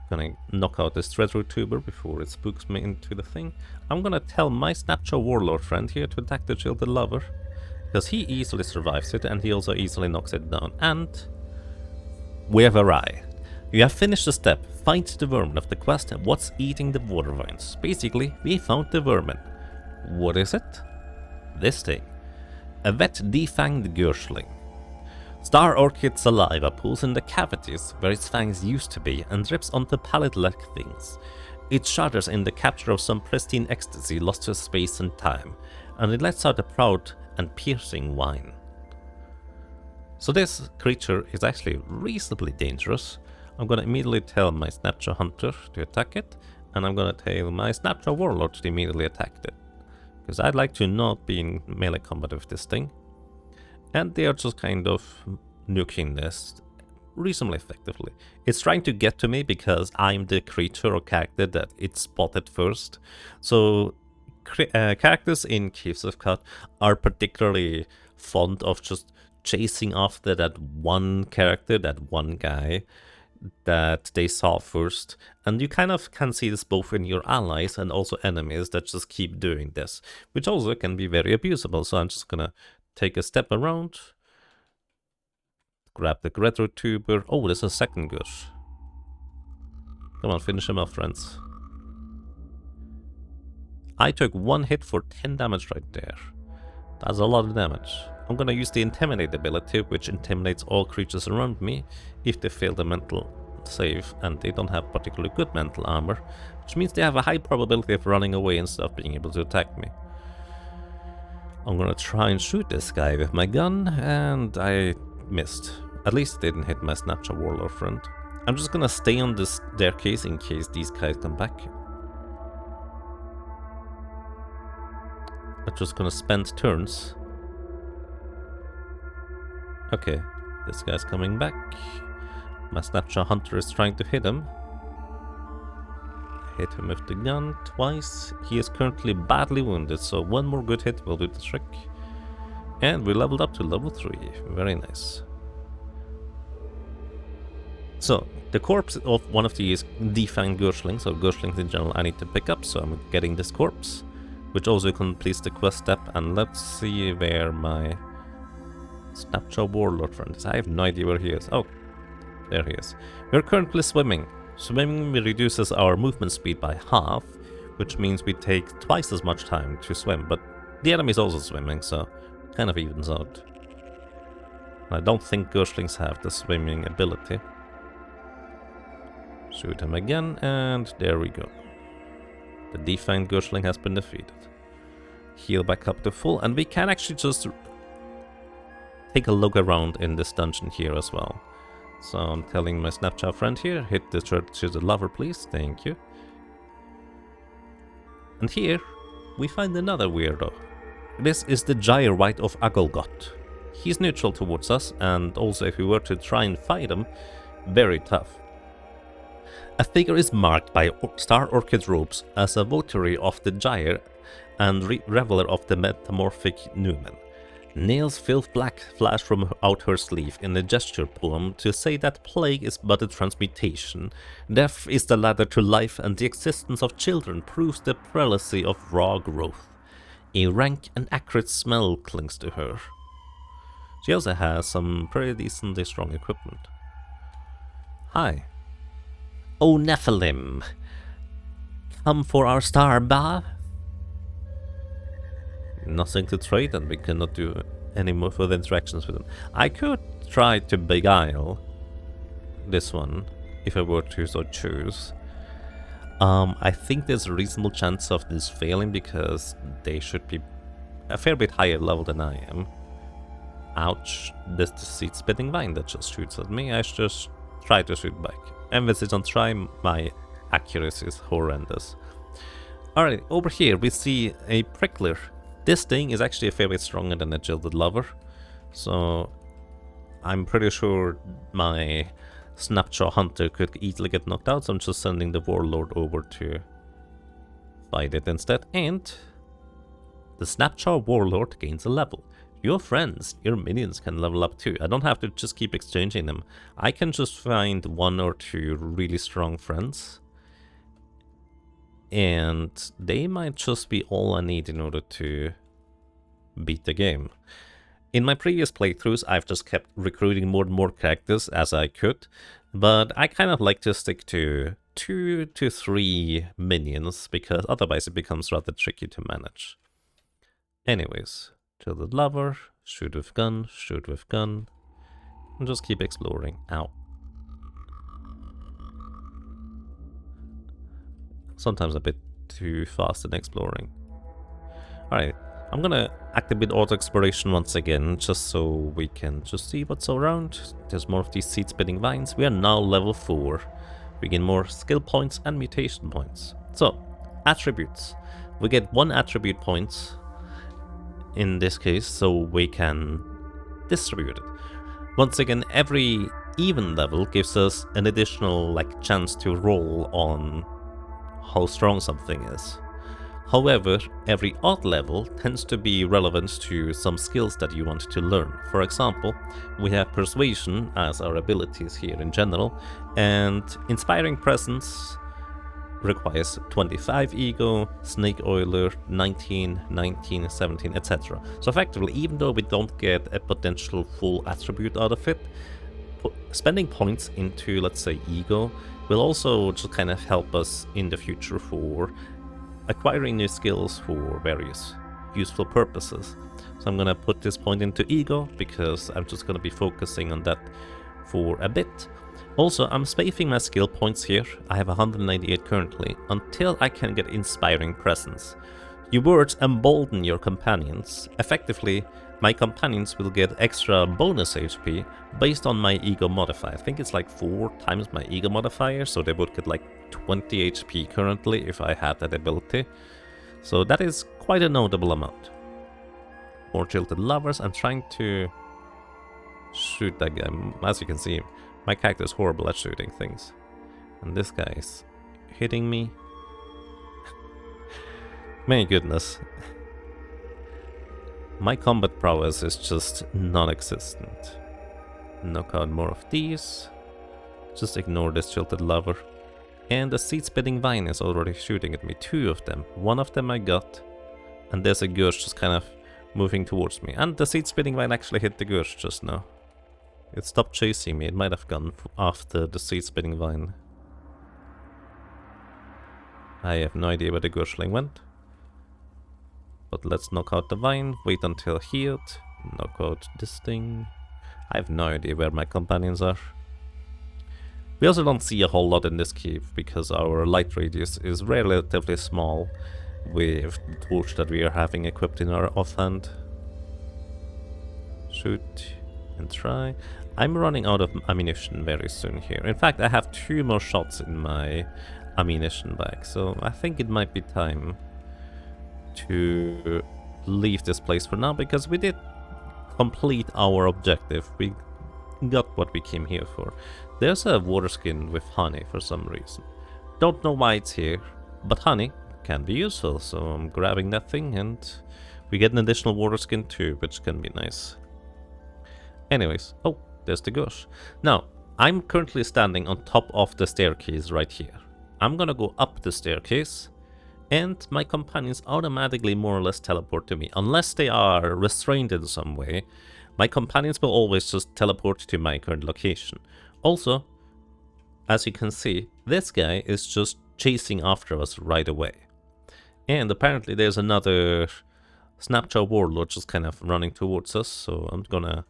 Gonna knock out this Treasure Tuber before it spooks me into the thing. I'm gonna tell my Snapchat Warlord friend here to attack the Jilted Lover, because he easily survives it and he also easily knocks it down. And we have arrived. You have finished the step. Find the vermin of the quest and what's eating the water vines. Basically, we found the vermin. What is it? This thing. A wet, defanged Gershling. Star Orchid saliva pools in the cavities where its fangs used to be and drips onto pallet-like things. It shudders in the capture of some pristine ecstasy lost to space and time, and it lets out a proud and piercing whine. So this creature is actually reasonably dangerous. I'm gonna immediately tell my Snapchat Hunter to attack it, and I'm gonna tell my Snapchat Warlord to immediately attack it. Because I'd like to not be in melee combat with this thing. And they are just kind of nuking this reasonably effectively. It's trying to get to me because I'm the creature or character that it spotted first. So characters in Caves of God are particularly fond of just chasing after that one character, that one guy that they saw first. And you kind of can see this both in your allies and also enemies that just keep doing this, which also can be very abusable. So I'm just gonna take a step around, grab the Retro Tuber. Oh, there's a second Gush. Come on, finish him off, friends. I took one hit for 10 damage right there. That's a lot of damage. I'm gonna use the Intimidate ability, which intimidates all creatures around me if they fail the mental save, and they don't have particularly good mental armor, which means they have a high probability of running away instead of being able to attack me. I'm gonna try and shoot this guy with my gun, and I missed. At least it didn't hit my Snapchat Warlord friend. I'm just gonna stay on this staircase in case these guys come back. I'm just gonna spend turns. Okay, this guy's coming back. My Snapchat Hunter is trying to hit him. Hit him with the gun twice. He is currently badly wounded, so one more good hit will do the trick. And we leveled up to level 3. Very nice. So, the corpse of one of these defanged Gershlings, or Gershlings in general, I need to pick up, so I'm getting this corpse, which also completes the quest step. And let's see where my Snapchat Warlord friend is. I have no idea where he is. Oh, there he is. We're currently swimming. Swimming reduces our movement speed by half, which means we take twice as much time to swim, but the enemy is also swimming, so it kind of evens out. I don't think Gershlings have the swimming ability. Shoot him again, and there we go. The defined Gershling has been defeated. Heal back up to full, and we can actually just take a look around in this dungeon here as well. So I'm telling my Snapchat friend here, hit the church to the lover please, thank you. And here we find another weirdo. This is the Gyre White of Agolgot. He's neutral towards us, and also if we were to try and fight him, very tough. A figure is marked by star orchid robes as a votary of the Gyre and reveler of the metamorphic Numen. Nails filled black flash from out her sleeve in a gesture poem to say that plague is but a transmutation, death is the ladder to life, and the existence of children proves the prelacy of raw growth. A rank and acrid smell clings to her. She also has some pretty decently strong equipment. Hi. O Nephilim, come for our star bath? Nothing to trade, and we cannot do any more further interactions with them. I could try to beguile this one, if I were to so choose. I think there's a reasonable chance of this failing, because they should be a fair bit higher level than I am. Ouch, there's the seed-spitting vine that just shoots at me. I should just try to shoot back. Emphasis on try, my accuracy is horrendous. Alright, over here we see a prickler. This thing is actually a fair bit stronger than a Jilted Lover, so I'm pretty sure my Snapjaw Hunter could easily get knocked out, so I'm just sending the Warlord over to fight it instead. And the Snapjaw Warlord gains a level. Your friends, your minions can level up too. I don't have to just keep exchanging them. I can just find 1 or 2 really strong friends, and they might just be all I need in order to beat the game. In my previous playthroughs, I've just kept recruiting more and more characters as I could, but I kind of like to stick to 2 to 3 minions, because otherwise it becomes rather tricky to manage. Anyways, Jilted Lover, shoot with gun, and just keep exploring. Ow. Sometimes a bit too fast in exploring. Alright, I'm gonna activate auto exploration once again, just so we can just see what's around. There's more of these seed-spitting vines. We are now level 4. We gain more skill points and mutation points. So, attributes. We get 1 attribute point in this case, so we can distribute it. Once again, every even level gives us an additional chance to roll on how strong something is. However, every odd level tends to be relevant to some skills that you want to learn. For example, we have Persuasion as our abilities here in general, and Inspiring Presence requires 25 ego, Snake Oiler 19, 19, 17, etc. So effectively, even though we don't get a potential full attribute out of it, spending points into, let's say, ego will also just kind of help us in the future for acquiring new skills for various useful purposes. So I'm gonna put this point into ego, because I'm just gonna be focusing on that for a bit. Also, I'm spacing my skill points here. I have 198 currently, until I can get Inspiring Presence. Your words embolden your companions. Effectively, my companions will get extra bonus HP based on my ego modifier. I think it's 4 times my ego modifier, so they would get 20 HP currently if I had that ability. So that is quite a notable amount. More Jilted Lovers. I'm trying to shoot that guy. As you can see, my character is horrible at shooting things. And this guy is hitting me. My goodness. My combat prowess is just non-existent. Knock out more of these. Just ignore this Jilted Lover. And the seed-spitting vine is already shooting at me. 2 of them. 1 of them I got. And there's a Gursh just kind of moving towards me. And the seed-spitting vine actually hit the Gursh just now. It stopped chasing me. It might have gone after the seed-spitting vine. I have no idea where the Gurshling went. But let's knock out the vine, wait until healed, knock out this thing. I have no idea where my companions are. We also don't see a whole lot in this cave because our light radius is relatively small with the torch that we are having equipped in our offhand. Shoot and try. I'm running out of ammunition very soon here. In fact, I have 2 more shots in my ammunition bag, so I think it might be time to leave this place for now, because we did complete our objective. We got what we came here for. There's a water skin with honey for some reason. Don't know why it's here, but honey can be useful, so I'm grabbing that thing, and we get an additional water skin too, which can be nice. Anyways, oh, there's the gush. Now, I'm currently standing on top of the staircase right here. I'm gonna go up the staircase, and my companions automatically more or less teleport to me. Unless they are restrained in some way, my companions will always just teleport to my current location. Also, as you can see, this guy is just chasing after us right away. And apparently there's another Snapjaw Warlord just kind of running towards us, so I'm gonna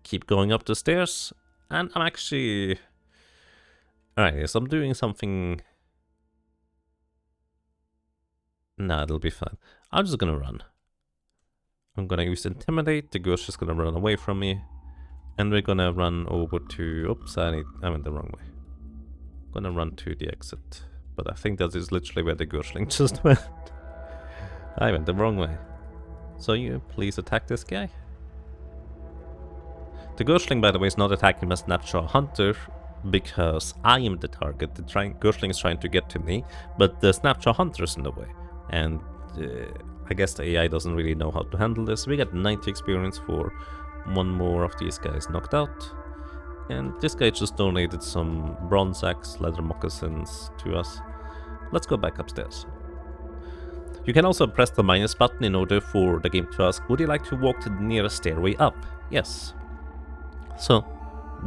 keep going up the stairs, and I'm actually... Alright, yes, I'm doing something... Nah, it'll be fine. I'm just gonna run. I'm gonna use Intimidate, the ghost is gonna run away from me, and we're gonna run over to... Oops, I went the wrong way. Gonna run to the exit, but I think that is literally where the Ghostling just went. I went the wrong way. So you please attack this guy. The Ghostling, by the way, is not attacking my Snapjaw Hunter because I am the target. The Ghostling is trying to get to me, but the Snapjaw Hunter is in the way. And I guess the AI doesn't really know how to handle this. We got 90 experience for 1 more of these guys knocked out. And this guy just donated some bronze axe, leather moccasins to us. Let's go back upstairs. You can also press the minus button in order for the game to ask, would you like to walk to the nearest stairway up? Yes. So,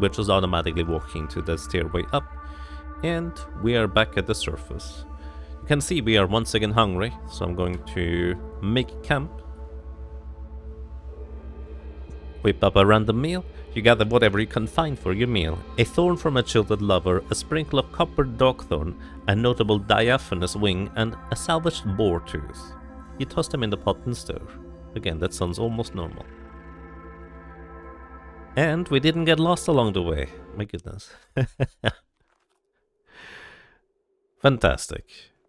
we're just automatically walking to the stairway up, and we are back at the surface. You can see we are once again hungry, so I'm going to make camp. Whip up a random meal. You gather whatever you can find for your meal. A thorn from a jilted lover, a sprinkle of coppered dogthorn, a notable diaphanous wing, and a salvaged boar tooth. You toss them in the pot and stir. Again, that sounds almost normal. And we didn't get lost along the way. My goodness. Fantastic.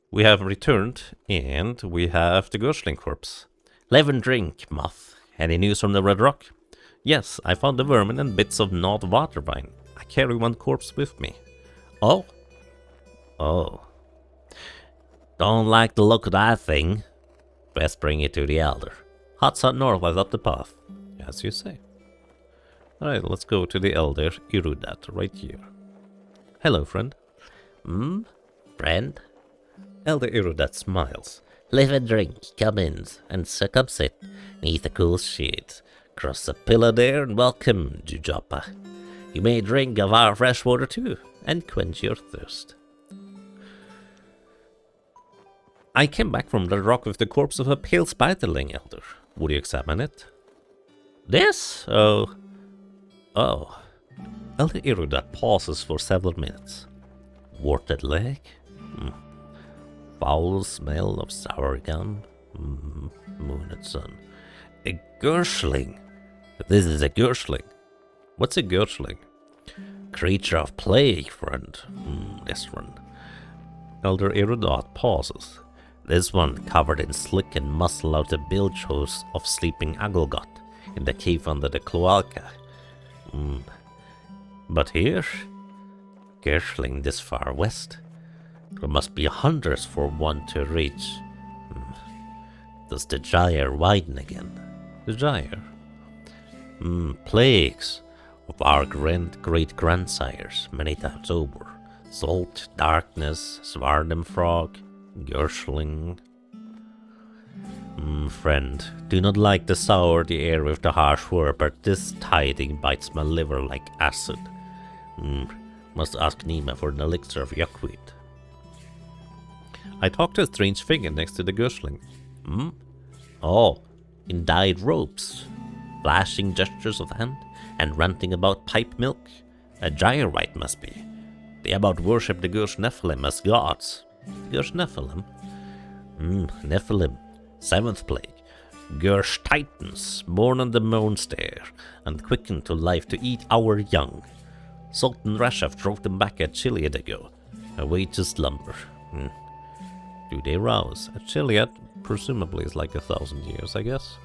We have returned, and we have the Ghostling corpse. Live and drink, moth. Any news from the Red Rock? Yes, I found the vermin and bits of gnawed water vine. I carry 1 corpse with me. Oh? Oh. Don't like the look of that thing. Best bring it to the Elder. Hot sun northwest up the path. As you say. Alright, let's go to the Elder Irudat right here. Hello, friend. Friend? Elder Irudat smiles. Live and drink, come in, and come sit, neath the cool shade. Cross the pillar there and welcome, Jujapa. You may drink of our fresh water too, and quench your thirst. I came back from the rock with the corpse of a pale spiderling, Elder. Would you examine it? This? Oh. Elder Irudat pauses for several minutes. Warted leg? Foul smell of sour gum? Moon and sun. A Ghostling. This is a Ghostling. What's a Ghostling? Creature of plague, friend. This one. Elder Irudat pauses. This one covered in slick and muscle out the bilge hose of sleeping Agolgot in the cave under the cloaca. But here, Ghostling this far west, there must be hundreds for one to reach. Does the gyre widen again? The gyre? Plagues of our great-grandsires many times over. Salt, darkness, Svarnum frog, Ghostling. Friend, do not like to sour the air with the harsh word, but this tiding bites my liver like acid. Must ask Nima for an elixir of yuckweed. I talked to a strange figure next to the Ghostling. Oh, in dyed robes, flashing gestures of hand, and ranting about pipe milk. A gyrewite must be. They about worship the Gersh Nephilim as gods. Gersh Nephilim? Nephilim. 7th plague. Gersh Titans, born on the Moonstair, and quickened to life to eat our young. Sultan Rashaf drove them back a Chiliad ago, away to slumber. Do they rouse? A Chiliad presumably is like 1,000 years, I guess.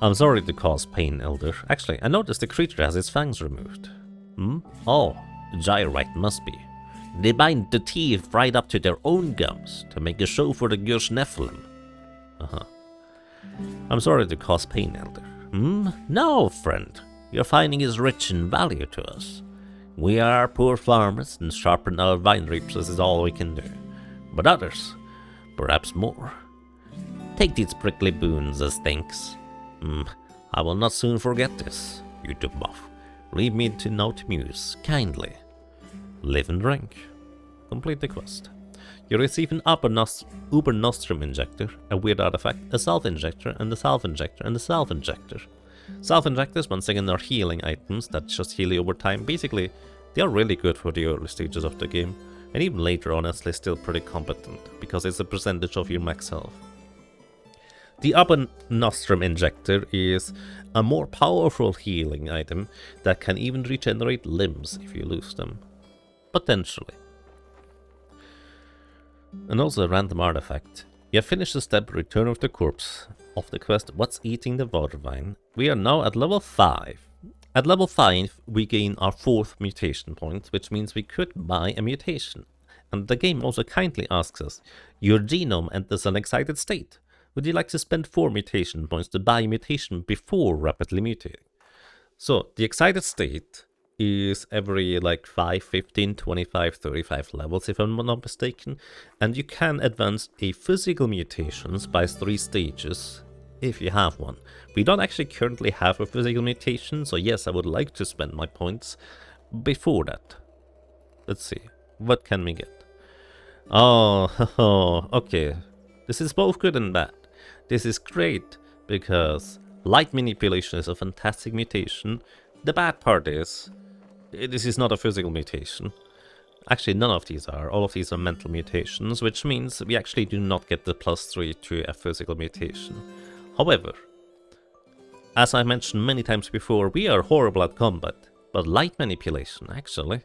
I'm sorry to cause pain, Elder. Actually, I noticed the creature has its fangs removed. Oh, Gyrite must be. They bind the teeth right up to their own gums to make a show for the Gersh Nephilim. I'm sorry to cause pain, Elder. No, friend. Your finding is rich in value to us. We are poor farmers, and sharpen our vine reapers is all we can do. But others, perhaps more. Take these prickly boons as thanks. I will not soon forget this, you took buff. Leave me to note muse, kindly. Live and drink. Complete the quest. You receive an Uber Nostrum Injector, a weird artifact, a Self Injector, and a Self Injector, and a Self Injector. Self Injectors, once again, are healing items that just heal you over time. Basically, they are really good for the early stages of the game, and even later, honestly, still pretty competent, because it's a percentage of your max health. The Uber Nostrum Injector is a more powerful healing item that can even regenerate limbs if you lose them. Potentially. And also a random artifact. You have finished the step Return of the Corpse of the quest What's Eating the Water Vine. We are now at level 5. At level 5 we gain our 4th mutation point, which means we could buy a mutation. And the game also kindly asks us, your genome enters an excited state. Would you like to spend 4 mutation points to buy a mutation before rapidly mutating? So the excited state is every like 5, 15, 25, 35 levels if I'm not mistaken, and you can advance a physical mutations by 3 stages if you have one. We don't actually currently have a physical mutation, so yes, I would like to spend my points before that. Let's see, what can we get? Oh, okay, this is both good and bad. This is great because light manipulation is a fantastic mutation. The bad part is this is not a physical mutation. Actually, none of these are. All of these are mental mutations, which means we actually do not get the +3 to a physical mutation. However, as I mentioned many times before, we are horrible at combat, but light manipulation actually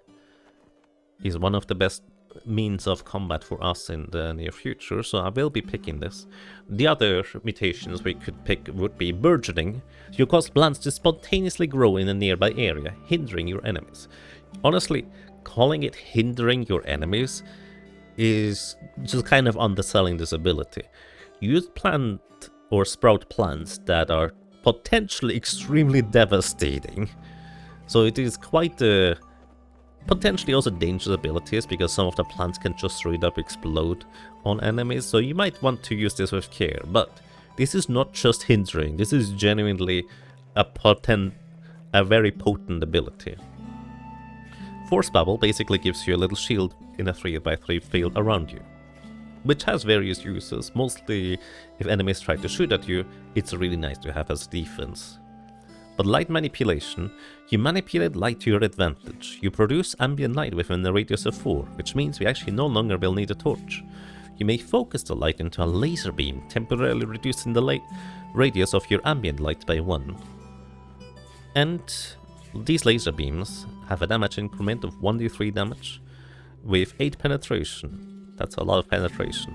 is one of the best means of combat for us in the near future, so I will be picking this. The other mutations we could pick would be burgeoning. You cause plants to spontaneously grow in a nearby area, hindering your enemies. Honestly, calling it hindering your enemies is just kind of underselling this ability. Use plant or sprout plants that are potentially extremely devastating. So it is quite a potentially also dangerous abilities, because some of the plants can just straight up explode on enemies, so you might want to use this with care. But this is not just hindering, this is genuinely a very potent ability. Force Bubble basically gives you a little shield in a 3x3 field around you, which has various uses. Mostly if enemies try to shoot at you, it's really nice to have as defense. But light manipulation, you manipulate light to your advantage. You produce ambient light within a radius of 4, which means we actually no longer will need a torch. You may focus the light into a laser beam, temporarily reducing the radius of your ambient light by 1. And these laser beams have a damage increment of 1d3 damage with 8 penetration. That's a lot of penetration.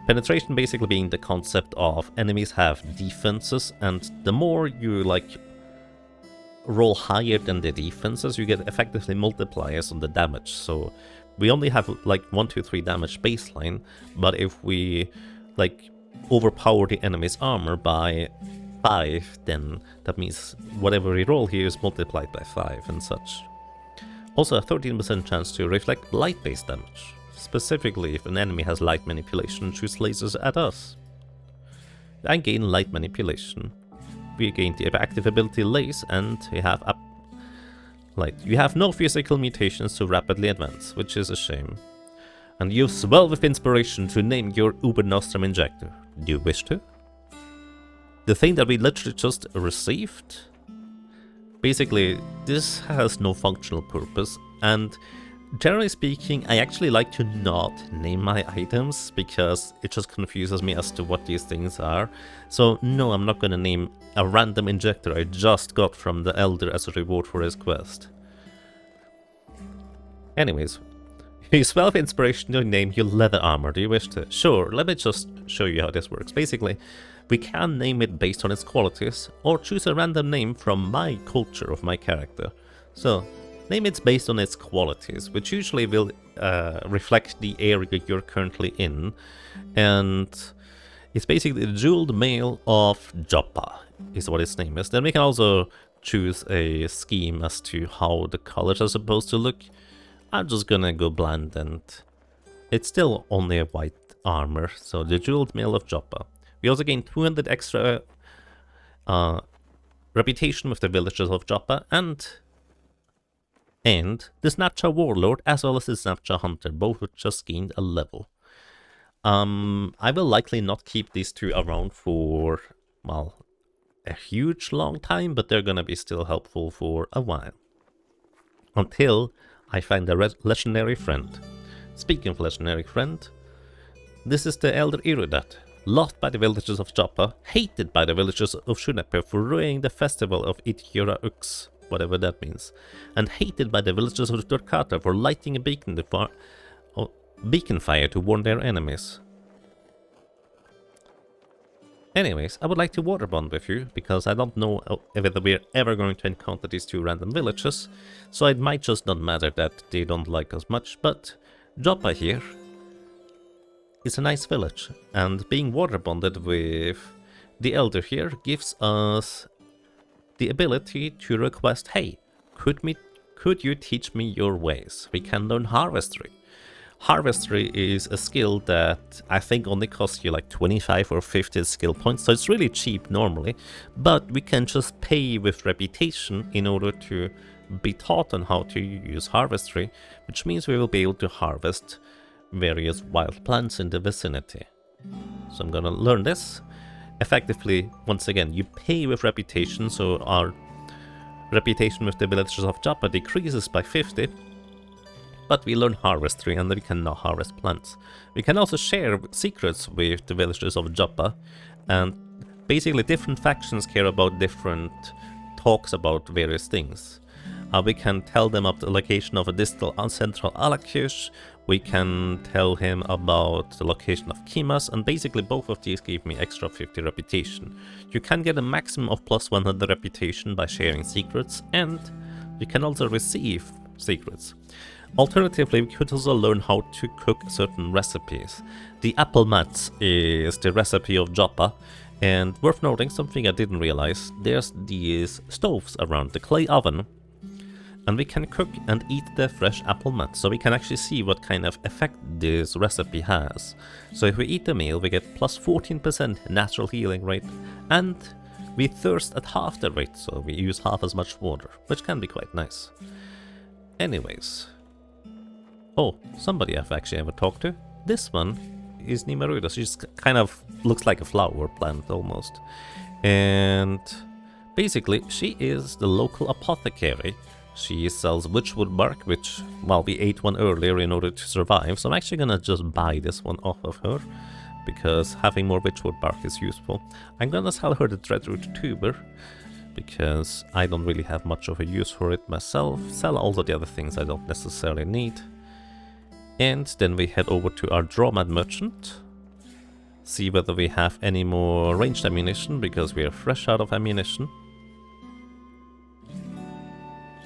Penetration basically being the concept of enemies have defenses, and the more you roll higher than the defenses, you get effectively multipliers on the damage. So we only have 1, 2, 3 damage baseline, but if we overpower the enemy's armor by 5, then that means whatever we roll here is multiplied by 5 and such. Also a 13% chance to reflect light-based damage, specifically if an enemy has light manipulation and shoots lasers at us. I gain light manipulation. We gain the active ability Lace, and we have you have no physical mutations to rapidly advance, which is a shame. And you swell with inspiration to name your Uber Nostrum Injector. Do you wish to? The thing that we literally just received? Basically, this has no functional purpose. And generally speaking, I actually like to not name my items because it just confuses me as to what these things are. So no, I'm not going to name a random injector I just got from the Elder as a reward for his quest. Anyways, use 12 inspiration to name your leather armor. Do you wish to? Sure, let me just show you how this works. Basically, we can name it based on its qualities, or choose a random name from my culture of my character. So, name it based on its qualities, which usually will reflect the area you're currently in. And it's basically the jeweled mail of Joppa, is what its name is. Then we can also choose a scheme as to how the colors are supposed to look. I'm just gonna go bland, and it's still only a white armor, so the jeweled mail of Joppa. We also gain 200 extra reputation with the villagers of Joppa, and the Snapcha Warlord as well as the Snapcha Hunter, both have just gained a level. I will likely not keep these two around for, well, a huge long time, but they're gonna be still helpful for a while. Until I find a legendary friend. Speaking of legendary friend, this is the Elder Irudat, loved by the villagers of Joppa, hated by the villagers of Shunepe for ruining the festival of Ityura Ux, whatever that means, and hated by the villagers of Dorkata for lighting a beacon fire to warn their enemies. Anyways, I would like to water bond with you, because I don't know whether we're ever going to encounter these two random villages, so it might just not matter that they don't like us much, but Joppa here is a nice village, and being water bonded with the Elder here gives us the ability to request, hey, could you teach me your ways? We can learn Harvestry. Harvestry is a skill that I think only costs you like 25 or 50 skill points, so it's really cheap normally, but we can just pay with reputation in order to be taught on how to use Harvestry, which means we will be able to harvest various wild plants in the vicinity. So I'm gonna learn this. Effectively, once again, you pay with reputation, so our reputation with the villagers of Joppa decreases by 50, but we learn Harvestry and we can now harvest plants. We can also share secrets with the villagers of Joppa, and basically different factions care about different talks about various things. We can tell them of the location of a distal central Alakish, we can tell him about the location of Kimas, and basically both of these give me extra 50 reputation. You can get a maximum of plus 100 reputation by sharing secrets, and you can also receive secrets. Alternatively, we could also learn how to cook certain recipes. The apple mats is the recipe of Joppa, and worth noting, something I didn't realize, there's these stoves around the clay oven, and we can cook and eat the fresh apple mats, so we can actually see what kind of effect this recipe has. So if we eat the meal, we get plus 14% natural healing rate, and we thirst at half the rate, so we use half as much water, which can be quite nice. Anyways. Oh, somebody I've actually ever talked to. This one is Nimaruda. She kind of looks like a flower plant almost. And basically, she is the local apothecary. She sells witchwood bark, which, well, we ate one earlier in order to survive. So I'm actually gonna just buy this one off of her, because having more witchwood bark is useful. I'm gonna sell her the dreadroot tuber, because I don't really have much of a use for it myself. Sell all the other things I don't necessarily need. And then we head over to our Dromad merchant. See whether we have any more ranged ammunition, because we are fresh out of ammunition.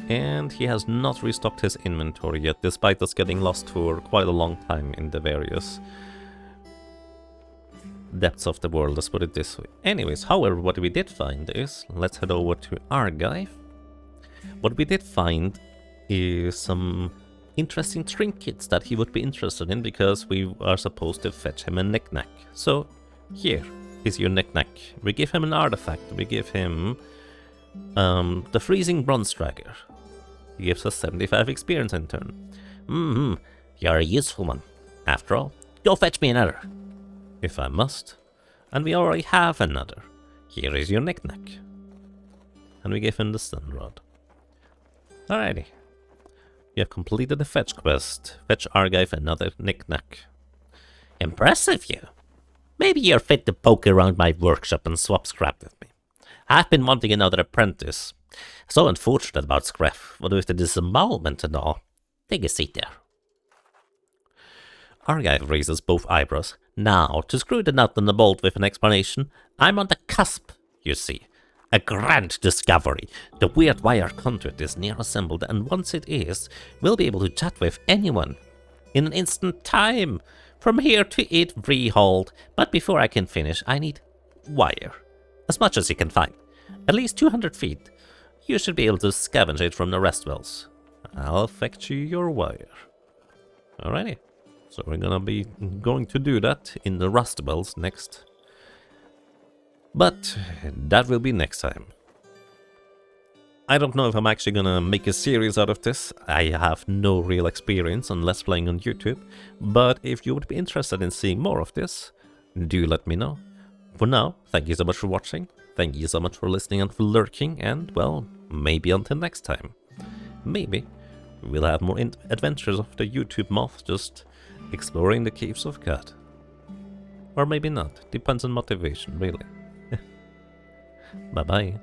And he has not restocked his inventory yet, despite us getting lost for quite a long time in the various depths of the world, let's put it this way. Anyways, however, what we did find is, let's head over to Argive. What we did find is some interesting trinkets that he would be interested in, because we are supposed to fetch him a knick-knack. So, here is your knick-knack. We give him an artifact, we give him the freezing bronze dragger. He gives us 75 experience in turn. You're a useful one. After all, go fetch me another. If I must. And we already have another. Here is your knick-knack. And we give him the stun rod. Alrighty. You have completed the fetch quest. Fetch Argive another knick-knack. Impressive, you. Maybe you're fit to poke around my workshop and swap scrap with me. I've been wanting another apprentice. So unfortunate about scrap, but with the disembowelment and all. Take a seat there. Argive raises both eyebrows. Now, to screw the nut and the bolt with an explanation, I'm on the cusp, you see. A grand discovery. The weird wire conduit is near assembled, and once it is, we'll be able to chat with anyone. In an instant time. From here to it freehold. But before I can finish, I need wire. As much as you can find. At least 200 feet. You should be able to scavenge it from the rest wells. I'll fetch you your wire. Alrighty. So we're gonna be going to do that in the rust wells next. But that will be next time. I don't know if I'm actually gonna make a series out of this. I have no real experience on Let's Playing on YouTube. But if you would be interested in seeing more of this, do let me know. For now, thank you so much for watching. Thank you so much for listening and for lurking. And, well, maybe until next time. Maybe we'll have more adventures of the YouTube moth just exploring the caves of God. Or maybe not. Depends on motivation, really. Bye-bye.